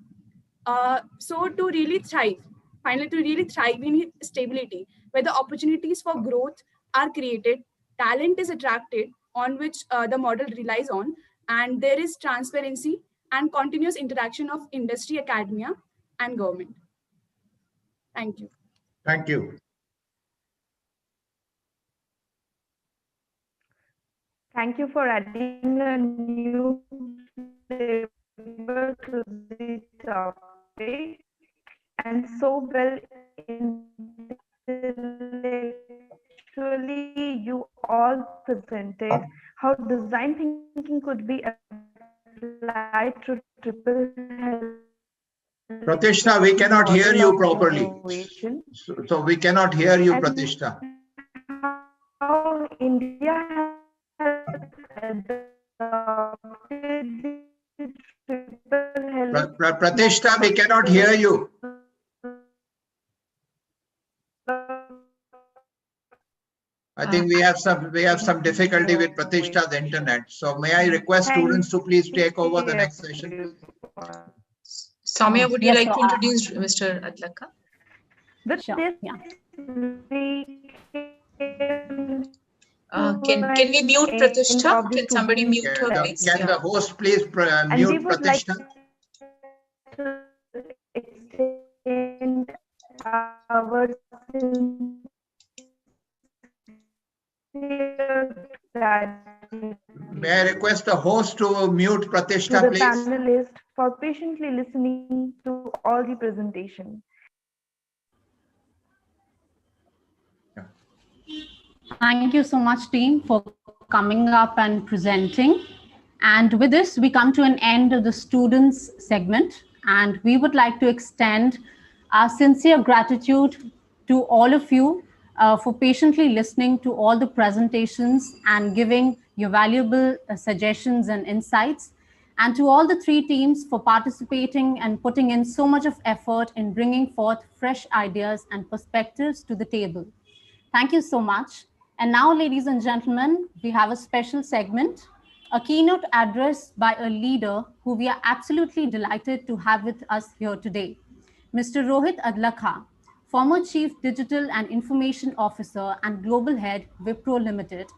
Speaker 11: So to really thrive, finally, to really thrive, we need stability, where the opportunities for growth are created, talent is attracted, on which the model relies on, and there is transparency and continuous interaction of industry, academia, and government. Thank you.
Speaker 2: Thank you.
Speaker 1: Thank you for adding a new flavor to the topic, and so well intellectually you all presented how design thinking could be applied to triple helix.
Speaker 2: Pratishtha, we cannot hear you properly. So we cannot hear you, Pratishtha.
Speaker 1: How India has adopted the triple helix.
Speaker 2: Pratishtha, we cannot hear you. I think we have some difficulty with Pratishtha's internet. So may I request students to please take over the next session?
Speaker 6: Soumya, would you
Speaker 9: Yes,
Speaker 6: like
Speaker 9: so
Speaker 6: to introduce Mr. Adlakha?
Speaker 9: Sure, yeah.
Speaker 6: Can we mute Pratishtha? Can somebody mute her, please?
Speaker 2: Can the host please mute Pratishtha?
Speaker 1: To extend our
Speaker 2: May I request the host to mute
Speaker 1: to
Speaker 2: Pratishtha,
Speaker 1: the
Speaker 2: please?
Speaker 1: panelists for patiently listening to all the presentation.
Speaker 9: Thank you so much, team, for coming up and presenting. And with this, we come to an end of the students segment. And we would like to extend our sincere gratitude to all of you for patiently listening to all the presentations and giving your valuable suggestions and insights. And to all the three teams for participating and putting in so much of effort in bringing forth fresh ideas and perspectives to the table. Thank you so much. And now, ladies and gentlemen, we have a special segment, a keynote address by a leader who we are absolutely delighted to have with us here today, Mr. Rohit Adlakha, former Chief Digital and Information Officer and Global Head, Wipro Limited.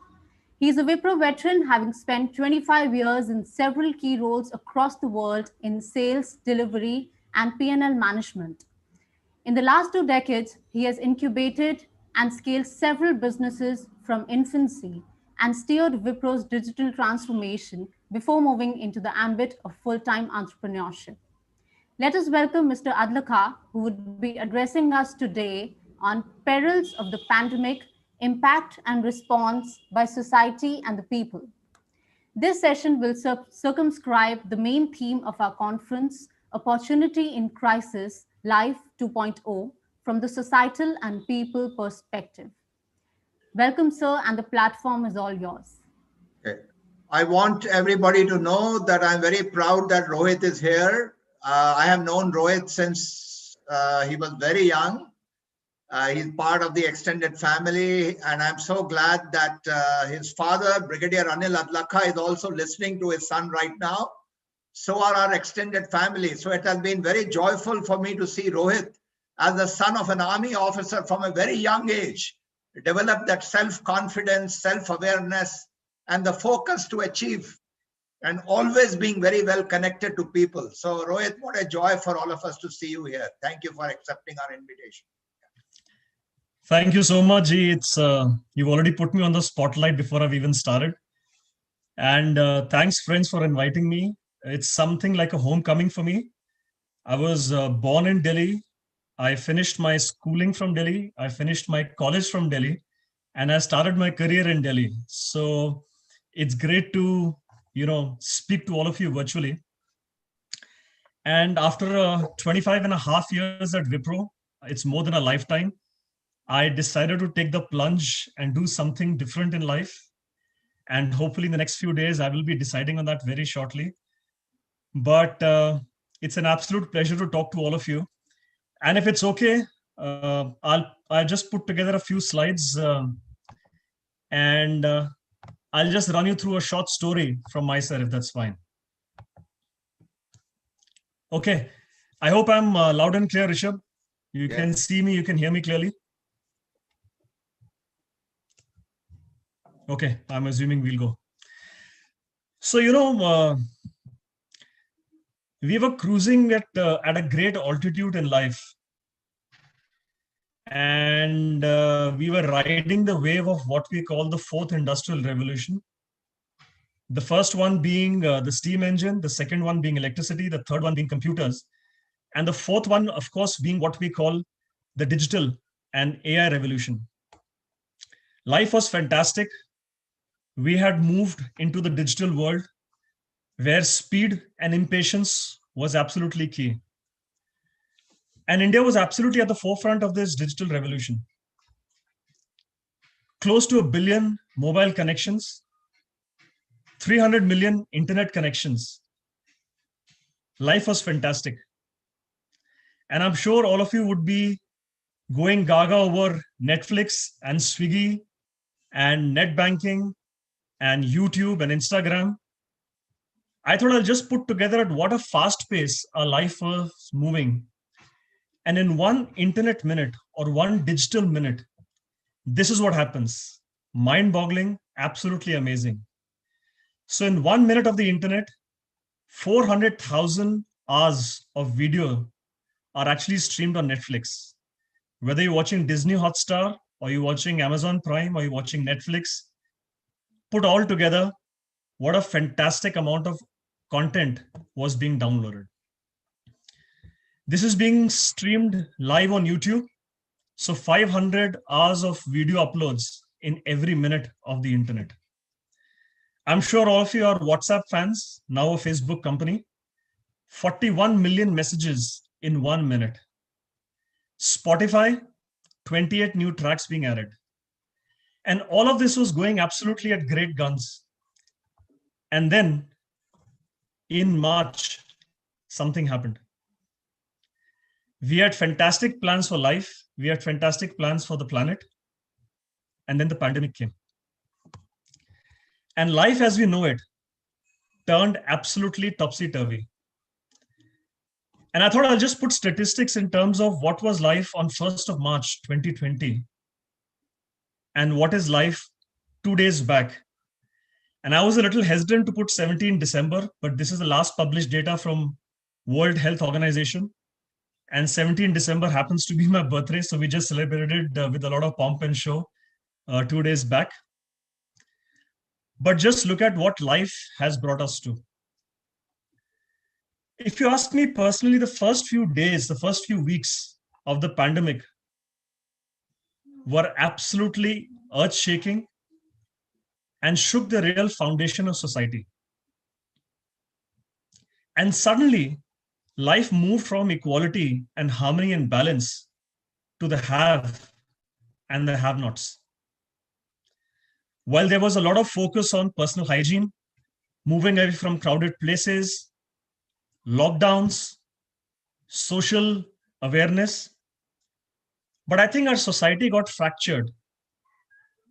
Speaker 9: He is a Wipro veteran, having spent 25 years in several key roles across the world in sales, delivery, and P&L management. In the last 2 decades, he has incubated and scaled several businesses from infancy and steered Wipro's digital transformation before moving into the ambit of full-time entrepreneurship. Let us welcome Mr. Adlakha, who would be addressing us today on perils of the pandemic, impact and response by society and the people. This session will circumscribe the main theme of our conference, Opportunity in Crisis, Life 2.0, from the societal and people perspective. Welcome, sir, and the platform is all yours.
Speaker 2: Okay. I want everybody to know that I'm very proud that Rohit is here. I have known Rohit since he was very young. He's part of the extended family, and I'm so glad that his father, Brigadier Anil Adlakha, is also listening to his son right now. So are our extended family. So it has been very joyful for me to see Rohit, as the son of an army officer from a very young age, develop that self-confidence, self-awareness, and the focus to achieve, and always being very well connected to people. So Rohit, what a joy for all of us to see you here. Thank you for accepting our invitation.
Speaker 12: Thank you so much, Ji. It's you've already put me on the spotlight before I've even started. And thanks, friends, for inviting me. It's something like a homecoming for me. I was born in Delhi. I finished my schooling from Delhi. I finished my college from Delhi, and I started my career in Delhi. So it's great to, speak to all of you virtually. And after 25 and a half years at Wipro, it's more than a lifetime. I decided to take the plunge and do something different in life. And hopefully in the next few days, I will be deciding on that very shortly. But it's an absolute pleasure to talk to all of you. And if it's okay, I'll just put together a few slides and I'll just run you through a short story from my side, if that's fine. Okay, I hope I'm loud and clear, Rishabh. You can see me, you can hear me clearly. Okay, I'm assuming we'll go. So, we were cruising at a great altitude in life. And we were riding the wave of what we call the fourth industrial revolution. The first one being the steam engine, the second one being electricity, the third one being computers, and the fourth one, of course, being what we call the digital and AI revolution. Life was fantastic. We had moved into the digital world where speed and impatience was absolutely key. And India was absolutely at the forefront of this digital revolution. Close to 1 billion mobile connections, 300 million internet connections. Life was fantastic. And I'm sure all of you would be going gaga over Netflix and Swiggy and net banking and YouTube and Instagram. I thought I'll just put together at what a fast pace our life was moving. And in 1 internet minute or 1 digital minute, this is what happens. Mind-boggling, absolutely amazing. So in 1 minute of the internet, 400,000 hours of video are actually streamed on Netflix. Whether you're watching Disney Hotstar or you're watching Amazon Prime or you're watching Netflix, put all together, what a fantastic amount of content was being downloaded. This is being streamed live on YouTube. So 500 hours of video uploads in every minute of the internet. I'm sure all of you are WhatsApp fans, now a Facebook company. 41 million messages in 1 minute. Spotify, 28 new tracks being added. And all of this was going absolutely at great guns. And then in March, something happened. We had fantastic plans for life. We had fantastic plans for the planet. And then the pandemic came. And life as we know it turned absolutely topsy-turvy. And I thought I'll just put statistics in terms of what was life on 1st of March, 2020. And what is life 2 days back. And I was a little hesitant to put 17 December, but this is the last published data from World Health Organization. And 17 December happens to be my birthday. So we just celebrated with a lot of pomp and show 2 days back. But just look at what life has brought us to. If you ask me personally, the first few days, the first few weeks of the pandemic were absolutely earth-shaking and shook the real foundation of society. And suddenly, life moved from equality and harmony and balance to the have and the have-nots. While there was a lot of focus on personal hygiene, moving away from crowded places, lockdowns, social awareness, but I think our society got fractured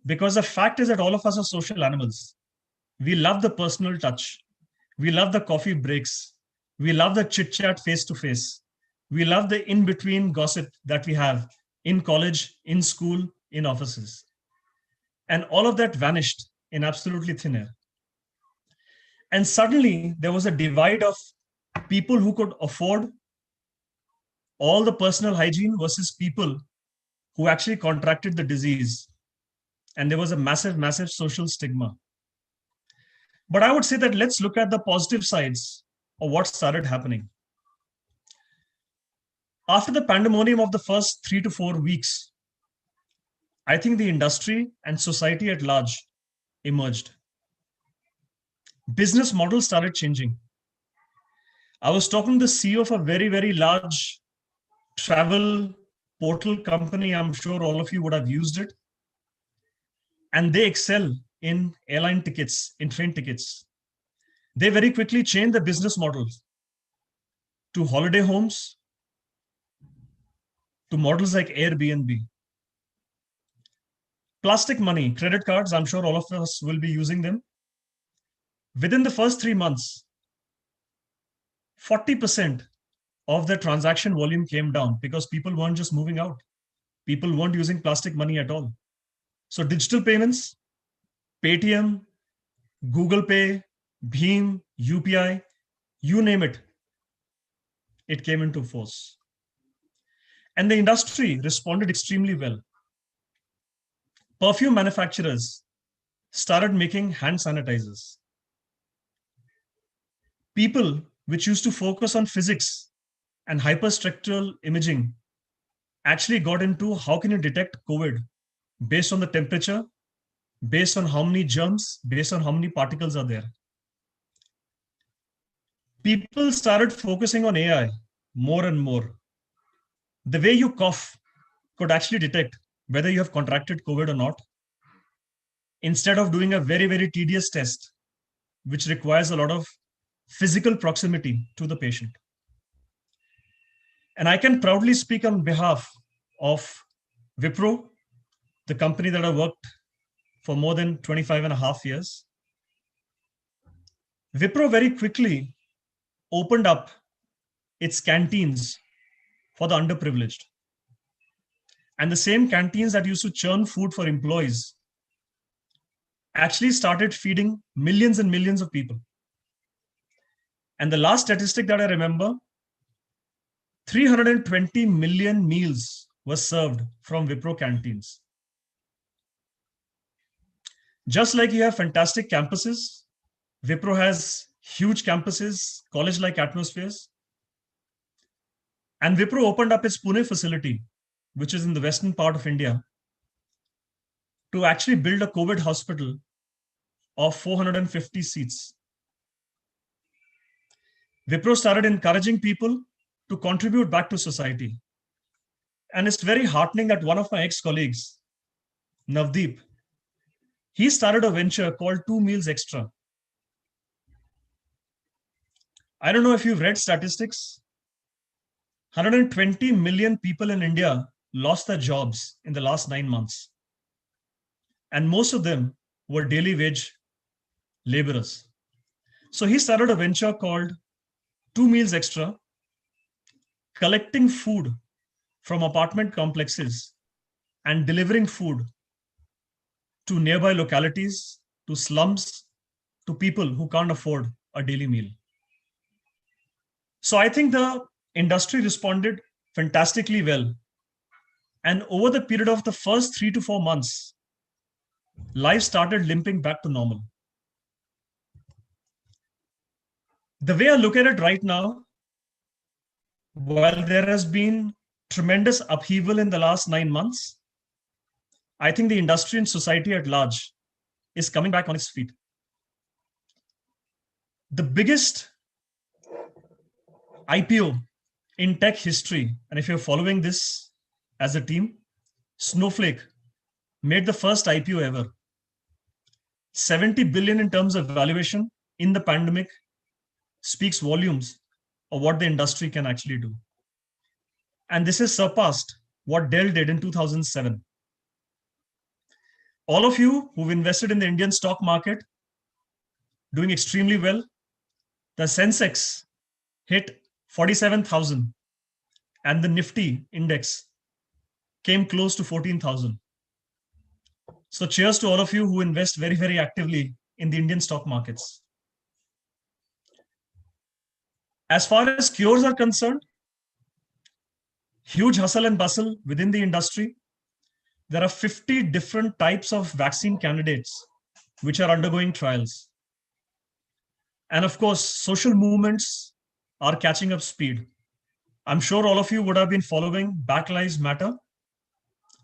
Speaker 12: because the fact is that all of us are social animals. We love the personal touch. We love the coffee breaks. We love the chit chat face to face. We love the in-between gossip that we have in college, in school, in offices. And all of that vanished in absolutely thin air. And suddenly there was a divide of people who could afford all the personal hygiene versus people who actually contracted the disease. And there was a massive, massive social stigma. But I would say that let's look at the positive sides of what started happening. After the pandemonium of the first 3 to 4 weeks, I think the industry and society at large emerged. Business models started changing. I was talking to the CEO of a very, very large travel portal company. I'm sure all of you would have used it. And they excel in airline tickets, in train tickets. They very quickly changed the business models to holiday homes, to models like Airbnb. Plastic money, credit cards, I'm sure all of us will be using them. Within the first 3 months, 40% of the transaction volume came down because people weren't just moving out. People weren't using plastic money at all. So digital payments, Paytm, Google Pay, Bheem, UPI, you name it, it came into force. And the industry responded extremely well. Perfume manufacturers started making hand sanitizers. People which used to focus on physics and hyperspectral imaging actually got into how can you detect COVID based on the temperature, based on how many germs, based on how many particles are there. People started focusing on AI more and more. The way you cough could actually detect whether you have contracted COVID or not, instead of doing a very, very tedious test, which requires a lot of physical proximity to the patient. And I can proudly speak on behalf of Wipro, the company that I worked for more than 25.5 years. Wipro very quickly opened up its canteens for the underprivileged. And the same canteens that used to churn food for employees actually started feeding millions and millions of people. And the last statistic that I remember, 320 million meals were served from Wipro canteens. Just like you have fantastic campuses, Wipro has huge campuses, college-like atmospheres. And Wipro opened up its Pune facility, which is in the western part of India, to actually build a COVID hospital of 450 seats. Wipro started encouraging people to contribute back to society. And it's very heartening that one of my ex-colleagues, Navdeep, he started a venture called 2 Meals Extra. I don't know if you've read statistics. 120 million people in India lost their jobs in the last 9 months. And most of them were daily wage laborers. So he started a venture called 2 Meals Extra, collecting food from apartment complexes and delivering food to nearby localities, to slums, to people who can't afford a daily meal. So I think the industry responded fantastically well. And over the period of the first 3 to 4 months, life started limping back to normal. The way I look at it right now, while there has been tremendous upheaval in the last 9 months, I think the industry and society at large is coming back on its feet. The biggest IPO in tech history, and if you're following this as a team, Snowflake made the first IPO ever. 70 billion in terms of valuation in the pandemic speaks volumes of what the industry can actually do. And this has surpassed what Dell did in 2007. All of you who've invested in the Indian stock market, doing extremely well. The Sensex hit 47,000 and the Nifty index came close to 14,000. So cheers to all of you who invest very, very actively in the Indian stock markets. As far as cures are concerned, huge hustle and bustle within the industry. There are 50 different types of vaccine candidates which are undergoing trials. And of course, social movements are catching up speed. I'm sure all of you would have been following Black Lives Matter,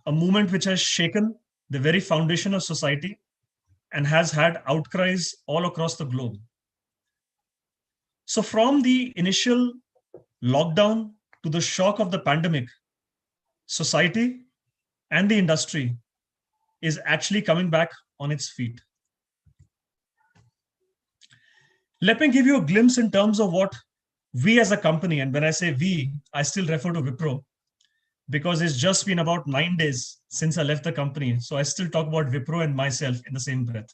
Speaker 12: a movement which has shaken the very foundation of society and has had outcries all across the globe. So from the initial lockdown to the shock of the pandemic, society and the industry is actually coming back on its feet. Let me give you a glimpse in terms of what we as a company, and when I say we, I still refer to Wipro because it's just been about 9 days since I left the company. So I still talk about Wipro and myself in the same breath.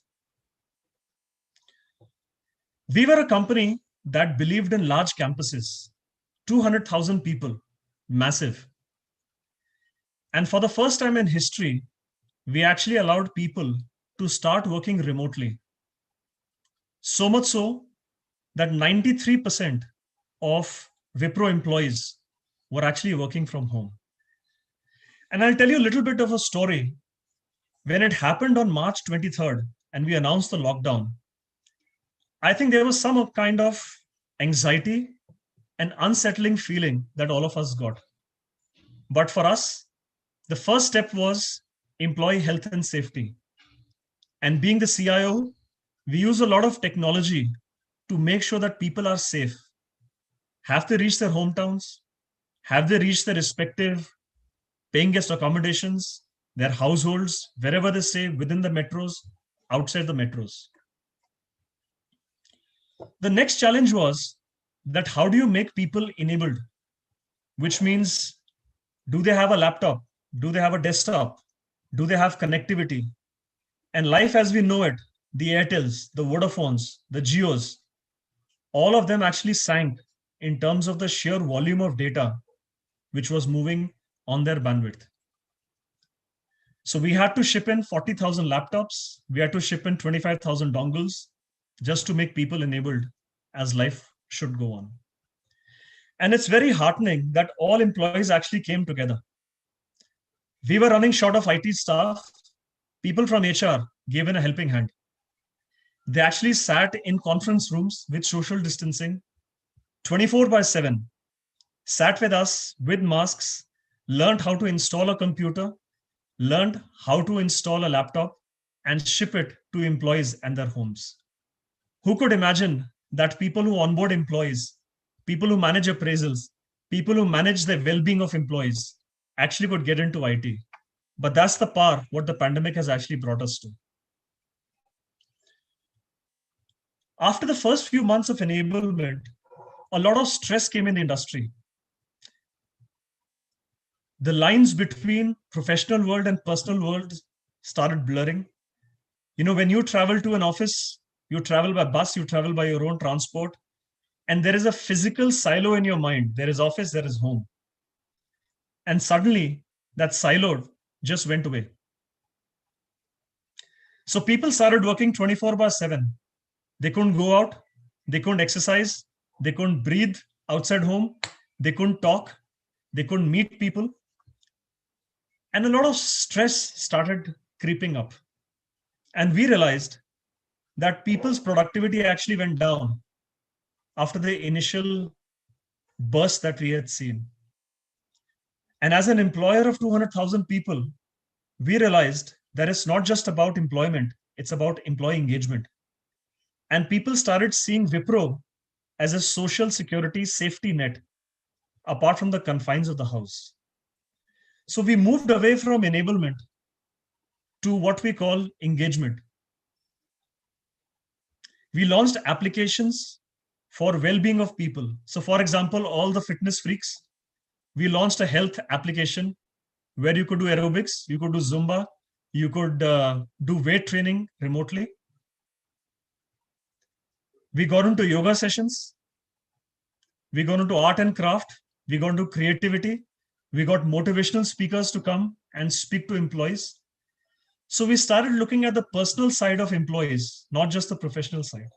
Speaker 12: We were a company that believed in large campuses, 200,000 people, massive. And for the first time in history, we actually allowed people to start working remotely. So much so that 93% of Wipro employees were actually working from home. And I'll tell you a little bit of a story. When it happened on March 23rd and we announced the lockdown, I think there was some kind of anxiety and unsettling feeling that all of us got. But for us, the first step was employee health and safety. And being the CIO, we use a lot of technology to make sure that people are safe. Have they reached their hometowns? Have they reached their respective paying guest accommodations, their households, wherever they stay, within the metros, outside the metros? The next challenge was that how do you make people enabled? Which means, do they have a laptop? Do they have a desktop? Do they have connectivity? And life as we know it, the Airtels, the Vodafones, the Jios, all of them actually sank in terms of the sheer volume of data which was moving on their bandwidth. So we had to ship in 40,000 laptops. We had to ship in 25,000 dongles just to make people enabled as life should go on. And it's very heartening that all employees actually came together. We were running short of IT staff. People from HR gave in a helping hand. They actually sat in conference rooms with social distancing 24/7, sat with us with masks, learned how to install a computer, learned how to install a laptop, and ship it to employees and their homes. Who could imagine that people who onboard employees, people who manage appraisals, people who manage the well-being of employees actually could get into IT? But that's the power what the pandemic has actually brought us to. After the first few months of enablement, a lot of stress came in the industry. The lines between professional world and personal world started blurring. You know, when you travel to an office, you travel by bus, you travel by your own transport, and there is a physical silo in your mind. There is office, there is home. And suddenly that silo just went away. So people started working 24/7. They couldn't go out, they couldn't exercise, they couldn't breathe outside home, they couldn't talk, they couldn't meet people. And a lot of stress started creeping up. And we realized that people's productivity actually went down after the initial burst that we had seen. And as an employer of 200,000 people, we realized that it's not just about employment, it's about employee engagement. And people started seeing Wipro as a social security safety net apart from the confines of the house. So we moved away from enablement to what we call engagement. We launched applications for well-being of people. So for example, all the fitness freaks, we launched a health application where you could do aerobics, you could do Zumba, you could do weight training remotely. We got into yoga sessions. We got into art and craft. We got into creativity. We got motivational speakers to come and speak to employees. So we started looking at the personal side of employees, not just the professional side.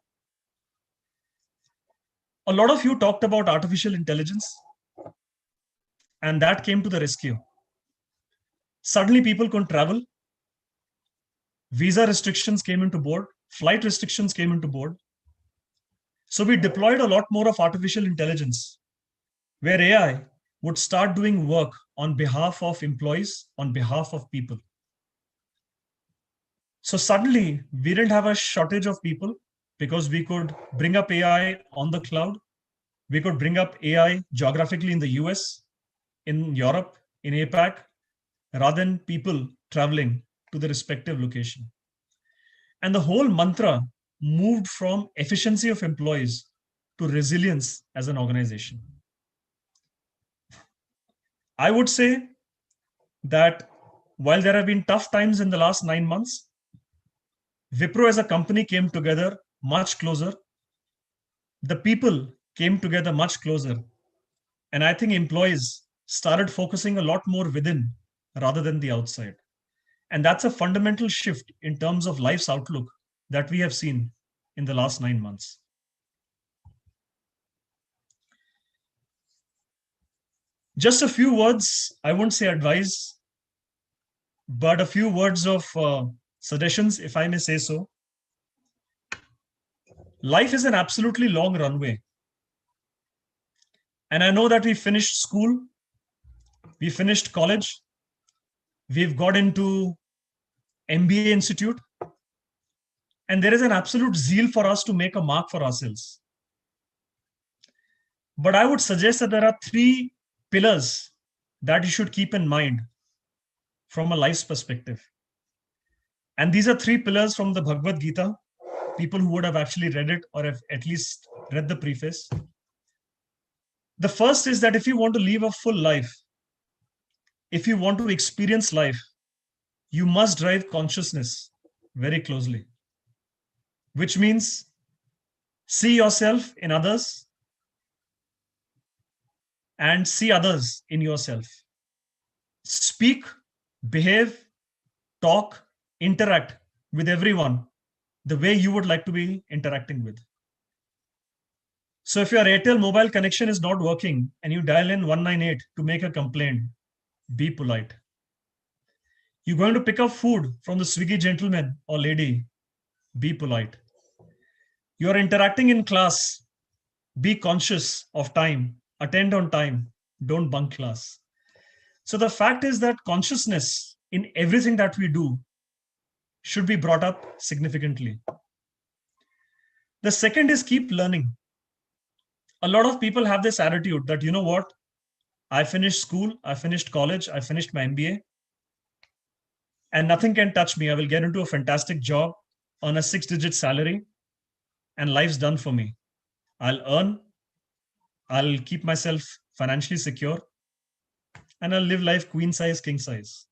Speaker 12: A lot of you talked about artificial intelligence, and that came to the rescue. Suddenly people couldn't travel. Visa restrictions came into board. Flight restrictions came into board. So we deployed a lot more of artificial intelligence, where AI would start doing work on behalf of employees, on behalf of people. So suddenly we didn't have a shortage of people because we could bring up AI on the cloud. We could bring up AI geographically in the US, in Europe, in APAC, rather than people traveling to the respective location. And the whole mantra moved from efficiency of employees to resilience as an organization. I would say that while there have been tough times in the last 9 months, Wipro as a company came together much closer. The people came together much closer. And I think employees started focusing a lot more within rather than the outside. And that's a fundamental shift in terms of life's outlook that we have seen in the last 9 months. Just a few words, I won't say advice, but a few words of suggestions, if I may say so. Life is an absolutely long runway. And I know that we finished school, we finished college, we've got into MBA Institute, and there is an absolute zeal for us to make a mark for ourselves. But I would suggest that there are 3 pillars that you should keep in mind from a life's perspective. And these are 3 pillars from the Bhagavad Gita, people who would have actually read it or have at least read the preface. The first is that if you want to live a full life, if you want to experience life, you must drive consciousness very closely, which means see yourself in others and see others in yourself. Speak, behave, talk, interact with everyone the way you would like to be interacting with. So if your Airtel mobile connection is not working and you dial in 198 to make a complaint, be polite. You're going to pick up food from the Swiggy gentleman or lady, be polite. You're interacting in class, be conscious of time, attend on time, don't bunk class. So the fact is that consciousness in everything that we do should be brought up significantly. The second is keep learning. A lot of people have this attitude that, you know what, I finished school, I finished college, I finished my MBA, and nothing can touch me. I will get into a fantastic job, earn a 6-digit salary, and life's done for me. I'll earn, I'll keep myself financially secure, and I'll live life queen size, king size.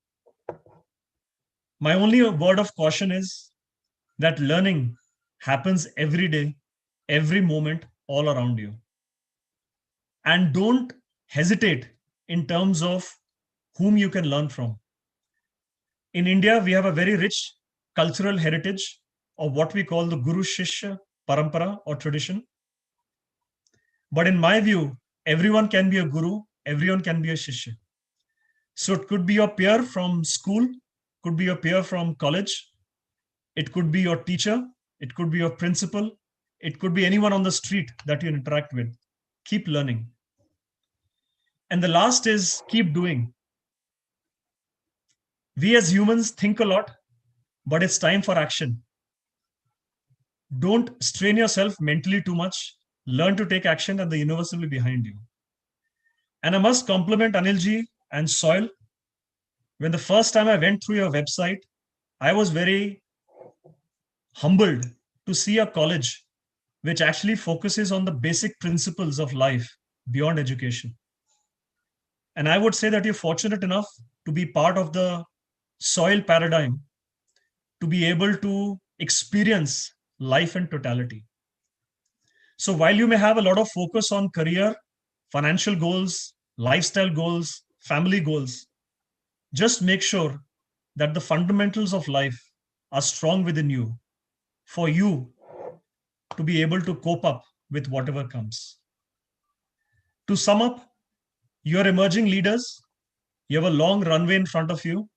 Speaker 12: My only word of caution is that learning happens every day, every moment, all around you. And don't hesitate in terms of whom you can learn from. In India, we have a very rich cultural heritage of what we call the Guru Shishya Parampara or tradition. But in my view, everyone can be a guru, everyone can be a Shishya. So it could be your peer from school, could be your peer from college, it could be your teacher, it could be your principal, it could be anyone on the street that you interact with. Keep learning. And the last is keep doing. We as humans think a lot, but it's time for action. Don't strain yourself mentally too much. Learn to take action and the universe will be behind you. And I must compliment Anilji and Soil. When the first time I went through your website, I was very humbled to see a college which actually focuses on the basic principles of life beyond education. And I would say that you're fortunate enough to be part of the Soil paradigm, to be able to experience life in totality. So while you may have a lot of focus on career, financial goals, lifestyle goals, family goals, just make sure that the fundamentals of life are strong within you for you to be able to cope up with whatever comes. To sum up, you're emerging leaders. You have a long runway in front of you.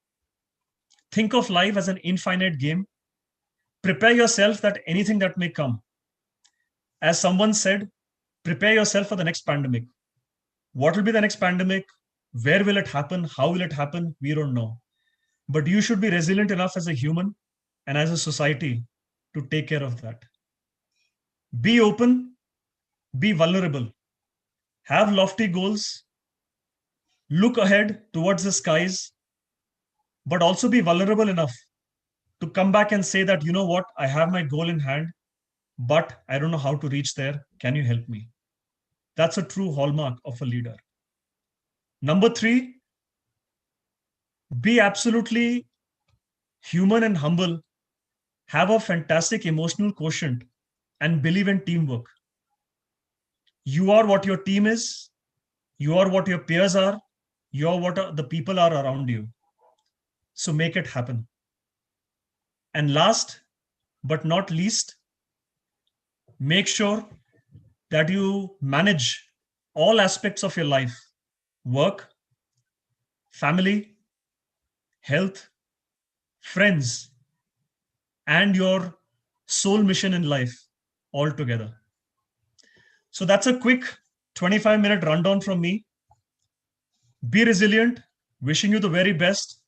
Speaker 12: Think of life as an infinite game. Prepare yourself that anything that may come. As someone said, prepare yourself for the next pandemic. What will be the next pandemic? Where will it happen? How will it happen? We don't know. But you should be resilient enough as a human and as a society to take care of that. Be open, be vulnerable, have lofty goals, look ahead towards the skies, but also be vulnerable enough to come back and say that, you know what, I have my goal in hand, but I don't know how to reach there. Can you help me? That's a true hallmark of a leader. Number 3, be absolutely human and humble, have a fantastic emotional quotient, and believe in teamwork. You are what your team is. You are what your peers are. You are what the people are around you. So make it happen. And last but not least, make sure that you manage all aspects of your life: work, family, health, friends, and your soul mission in life all together. So that's a quick 25-minute rundown from me. Be resilient. Wishing you the very best.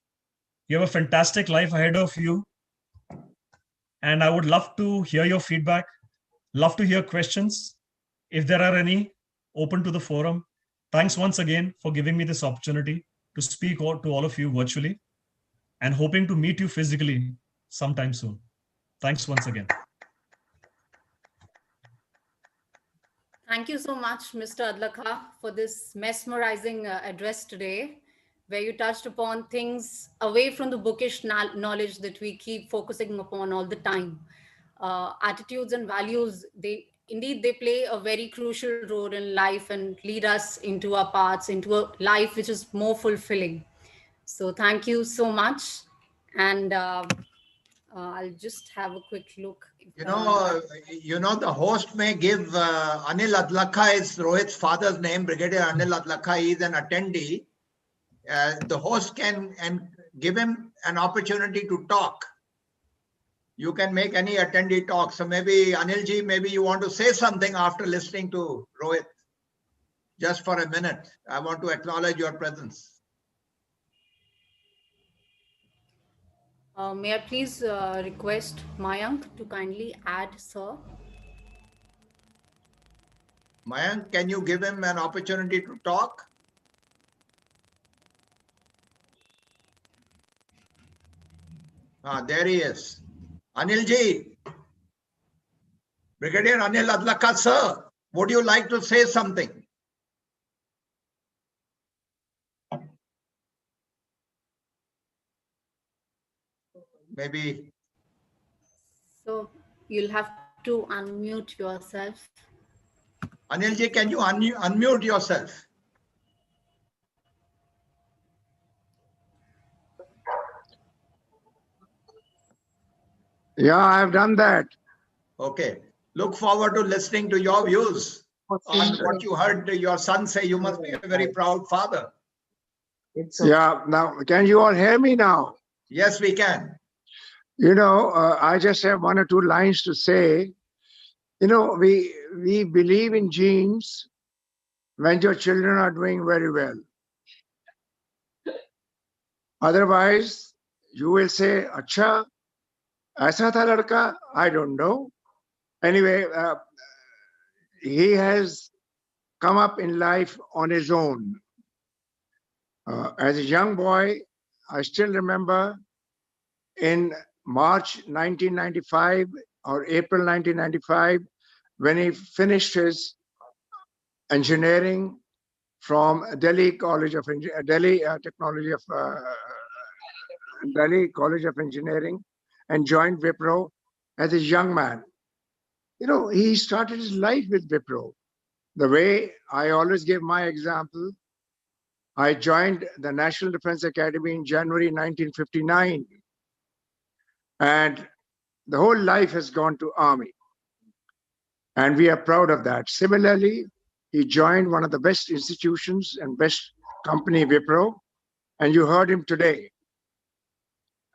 Speaker 12: You have a fantastic life ahead of you. And I would love to hear your feedback, love to hear questions. If there are any, open to the forum. Thanks once again for giving me this opportunity to speak to all of you virtually, and hoping to meet you physically sometime soon. Thanks once again.
Speaker 13: Thank you so much, Mr. Adlakha, for this mesmerizing address today, where you touched upon things away from the bookish knowledge that we keep focusing upon all the time. Attitudes and values, they play a very crucial role in life and lead us into our paths, into a life which is more fulfilling. So thank you so much. And I'll just have a quick look.
Speaker 2: You know, the host may give Anil Adlakha is Rohit's father's name. Brigadier Anil Adlakha is an attendee. The host can give him an opportunity to talk. You can make any attendee talk. So maybe Anilji, maybe you want to say something after listening to Rohit. Just for a minute. I want to acknowledge your presence.
Speaker 13: May I please request Mayank to kindly add, sir?
Speaker 2: Mayank, can you give him an opportunity to talk? There he is. Anilji, Brigadier Anil Adlakha, sir, would you like to say something? Maybe.
Speaker 13: So you'll have to unmute yourself.
Speaker 2: Anilji, can you unmute yourself?
Speaker 14: Yeah, I've done that.
Speaker 2: Okay. Look forward to listening to your views on what you heard your son say. You must be a very proud father.
Speaker 14: Yeah, now, can you all hear me now?
Speaker 2: Yes, we can.
Speaker 14: You know, I just have 1 or 2 lines to say. You know, we believe in genes when your children are doing very well. Otherwise, you will say, Acha, aisa tha ladka? I don't know. Anyway, he has come up in life on his own. As a young boy, I still remember in March 1995 or April 1995, when he finished his engineering from Delhi College of Delhi College of Engineering, and joined Wipro as a young man. You know, he started his life with Wipro. The way I always give my example, I joined the National Defense Academy in January 1959. And the whole life has gone to Army. And we are proud of that. Similarly, he joined one of the best institutions and best company, Wipro. And you heard him today.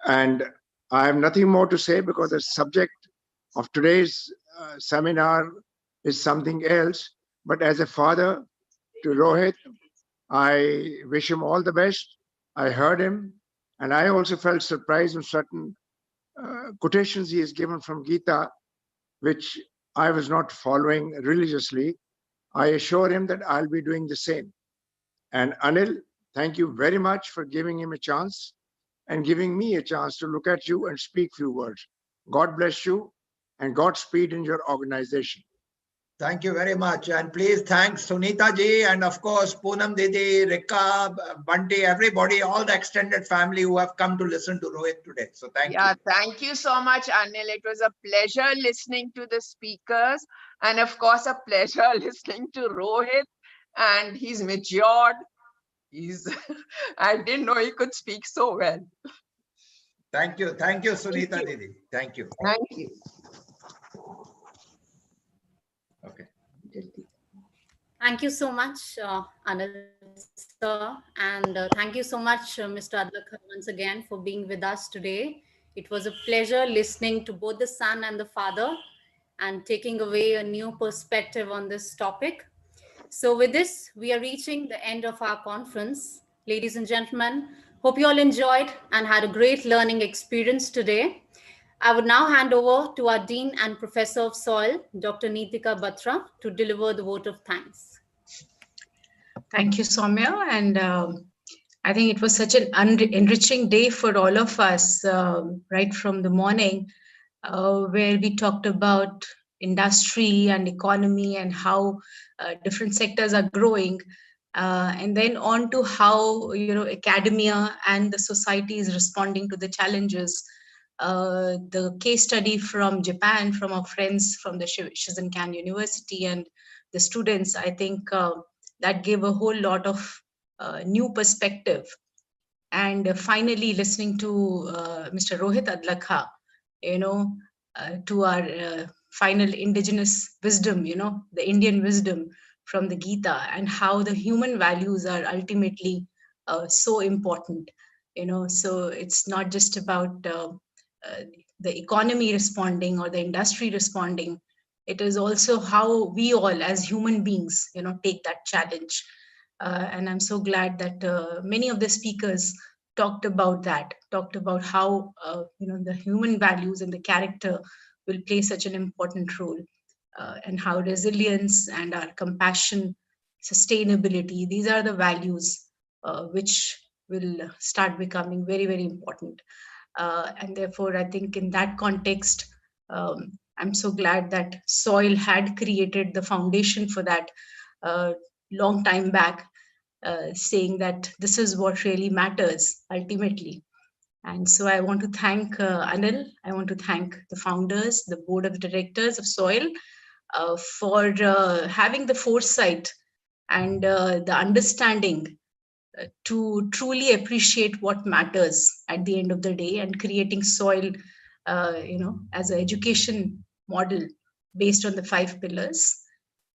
Speaker 14: And I have nothing more to say because the subject of today's seminar is something else. But as a father to Rohit, I wish him all the best. I heard him, and I also felt surprised with certain quotations he has given from Gita, which I was not following religiously. I assure him that I'll be doing the same. And Anil, thank you very much for giving him a chance. and giving me a chance to look at you and speak few words. God bless you and Godspeed in your organization.
Speaker 2: Thank you very much. And please thanks Sunita ji and of course Poonam Didi, Rika, Bunty, everybody, all the extended family who have come to listen to Rohit today. So thank you.
Speaker 15: Thank you so much, Anil. It was a pleasure listening to the speakers and of course a pleasure listening to Rohit, and he's matured. I didn't know he could speak so well.
Speaker 2: Thank you. Thank you, Sunita Didi. Thank you.
Speaker 15: Thank you.
Speaker 2: Okay.
Speaker 13: Thank you so much, Anil sir, and thank you so much, Mr. Adlakha, once again for being with us today. It was a pleasure listening to both the son and the father and taking away a new perspective on this topic. So with this, we are reaching the end of our conference. Ladies and gentlemen, hope you all enjoyed and had a great learning experience today. I would now hand over to our Dean and Professor of Soil, Dr. Neetika Batra, to deliver the vote of thanks.
Speaker 6: Thank you, Soumya. And I think it was such an enriching day for all of us, right from the morning, where we talked about industry and economy and how different sectors are growing. And then on to how, academia and the society is responding to the challenges. The case study from Japan, from our friends from the Shizuoka University and the students, I think that gave a whole lot of new perspective. And finally, listening to Mr. Rohit Adlakha, to our final indigenous wisdom, the Indian wisdom from the Gita, and how the human values are ultimately so important. So it's not just about the economy responding or the industry responding. It is also how we all as human beings, take that challenge. And I'm so glad that many of the speakers talked about that, talked about how, the human values and the character will play such an important role, and how resilience and our compassion, sustainability, these are the values which will start becoming very, very important. And therefore, I think in that context, I'm so glad that Soil had created the foundation for that long time back, saying that this is what really matters ultimately. And so I want to thank Anil. I want to thank the founders, the board of directors of Soil, for having the foresight and the understanding to truly appreciate what matters at the end of the day, and creating Soil, as an education model based on the 5 pillars,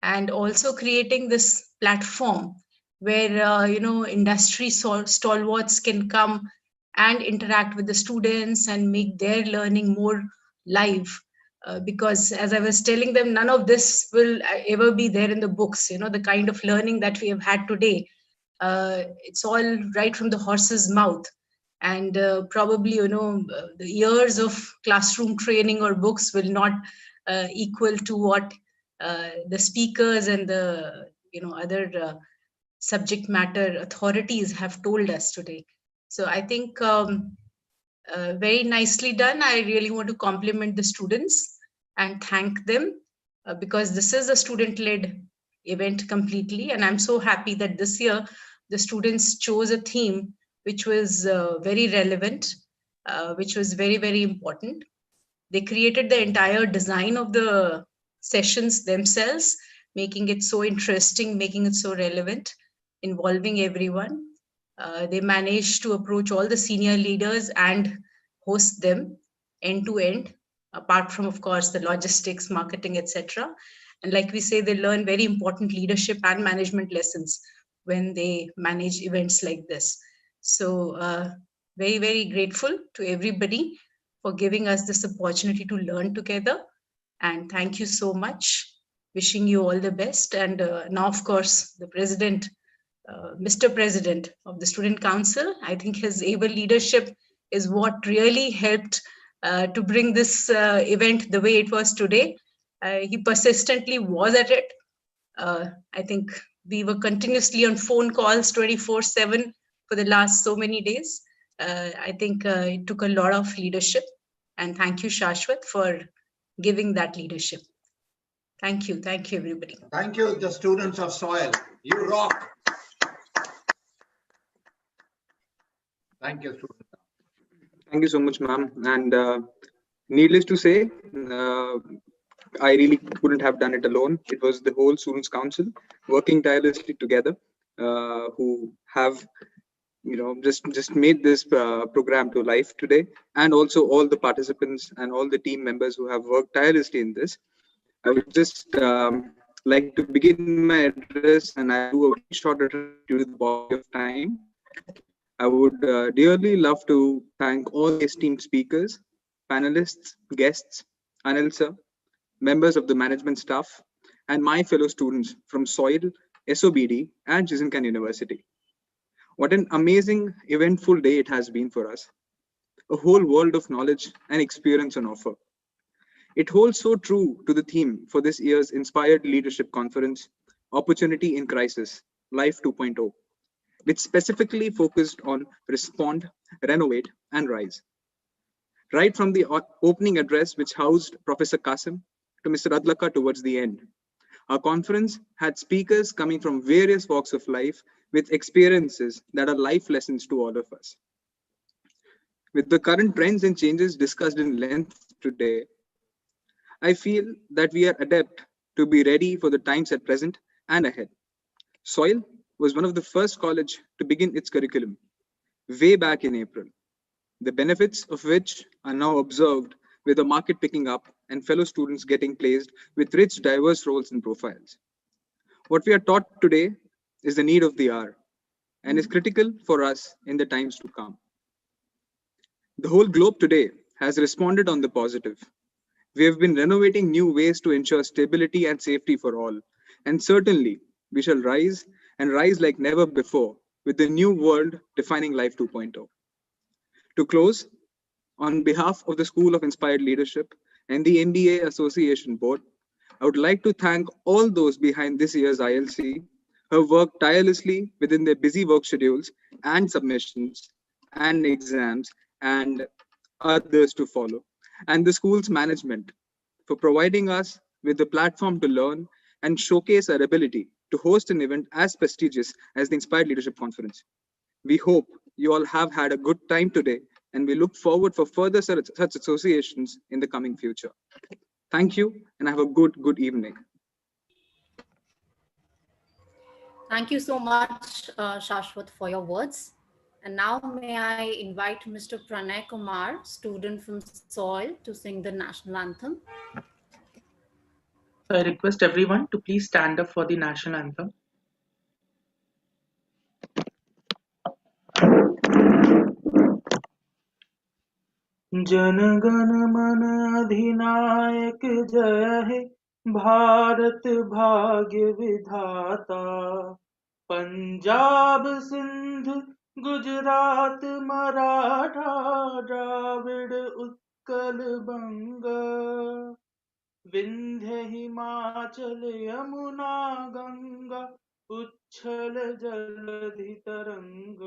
Speaker 6: and also creating this platform where, industry stalwarts can come and interact with the students and make their learning more live. Because as I was telling them, none of this will ever be there in the books, the kind of learning that we have had today. It's all right from the horse's mouth. And probably, the years of classroom training or books will not equal to what the speakers and the, other subject matter authorities have told us today. So I think very nicely done. I really want to compliment the students and thank them because this is a student-led event completely. And I'm so happy that this year the students chose a theme which was very relevant, which was very, very important. They created the entire design of the sessions themselves, making it so interesting, making it so relevant, involving everyone. They managed to approach all the senior leaders and host them end to end, apart from, of course, the logistics, marketing, etc. And like we say, they learn very important leadership and management lessons when they manage events like this. So very, very grateful to everybody for giving us this opportunity to learn together. And thank you so much. Wishing you all the best. And now, of course, the president, Mr. President of the Student Council, I think his able leadership is what really helped to bring this event the way it was today. He persistently was at it. I think we were continuously on phone calls 24/7 for the last so many days. I think it took a lot of leadership. And thank you, Shashwat, for giving that leadership. Thank you. Thank you, everybody.
Speaker 2: Thank you, the students of SOIL. You rock. Thank you, students.
Speaker 16: Thank you so much, ma'am. And needless to say, I really couldn't have done it alone. It was the whole Students' Council working tirelessly together, who have, just made this program to life today, and also all the participants and all the team members who have worked tirelessly in this. I would just like to begin my address, and I do a short address due to the body of time. I would dearly love to thank all the esteemed speakers, panelists, guests, Anil sir, members of the management staff, and my fellow students from SOIL, SOBD, and Chisenkan University. What an amazing, eventful day it has been for us. A whole world of knowledge and experience on offer. It holds so true to the theme for this year's Inspired Leadership Conference, Opportunity in Crisis, Life 2.0, which specifically focused on respond, renovate, and rise. Right from the opening address, which housed Professor Qasim, to Mr. Adlakha towards the end, our conference had speakers coming from various walks of life with experiences that are life lessons to all of us. With the current trends and changes discussed in length today, I feel that we are adept to be ready for the times at present and ahead. SOIL was one of the first college to begin its curriculum way back in April, the benefits of which are now observed with the market picking up and fellow students getting placed with rich, diverse roles and profiles. What we are taught today is the need of the hour and is critical for us in the times to come. The whole globe today has responded on the positive. We have been renovating new ways to ensure stability and safety for all, and certainly we shall rise and rise like never before with the new world defining Life 2.0. To close, on behalf of the School of Inspired Leadership and the MBA Association Board, I would like to thank all those behind this year's ILC who have worked tirelessly within their busy work schedules and submissions and exams and others to follow, and the school's management for providing us with the platform to learn and showcase our ability to host an event as prestigious as the Inspired Leadership Conference. We hope you all have had a good time today, and we look forward for further such associations in the coming future. Thank you, and have a good evening.
Speaker 13: Thank you so much, Shashwat, for your words. And now may I invite Mr. Pranay Kumar, student from SOIL, to sing the national anthem.
Speaker 17: I request everyone to please stand up for the national anthem. Jana Gana मन अधिनायक जय हे भारत भाग्य विधाता पंजाब सिंध गुजरात मराठा द्राविड़ उत्कल बंग विंध्य हिमाचल यमुना गंगा उच्छल जलधि तरंग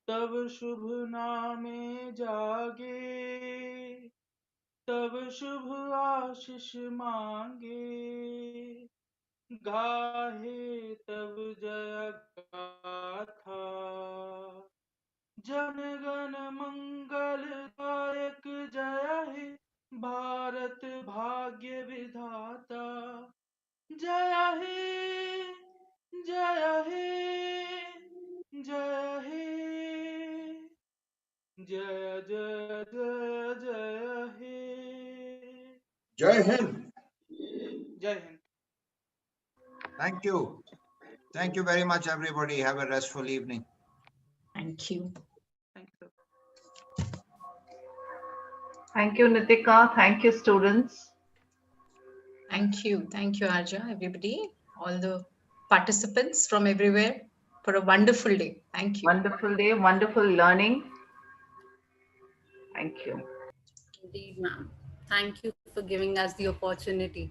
Speaker 17: तब शुभ नामे जागे तब शुभ आशीष मांगे गाहे तब जय गाथा जन गण मंगल दायक जय हे भारत भाग्य विधाता जय हे जय हे जय हे जय जय जय जय हे
Speaker 2: Jai Hind.
Speaker 17: जय Hind.
Speaker 2: Thank you. Thank you very much, everybody. Have a restful evening.
Speaker 6: Thank you.
Speaker 18: Thank you, Nitika. Thank you, students.
Speaker 6: Thank you. Thank you, Arja, everybody, all the participants from everywhere for a wonderful day. Thank you.
Speaker 18: Wonderful day, wonderful learning. Thank you.
Speaker 13: Indeed, ma'am. Thank you for giving us the opportunity.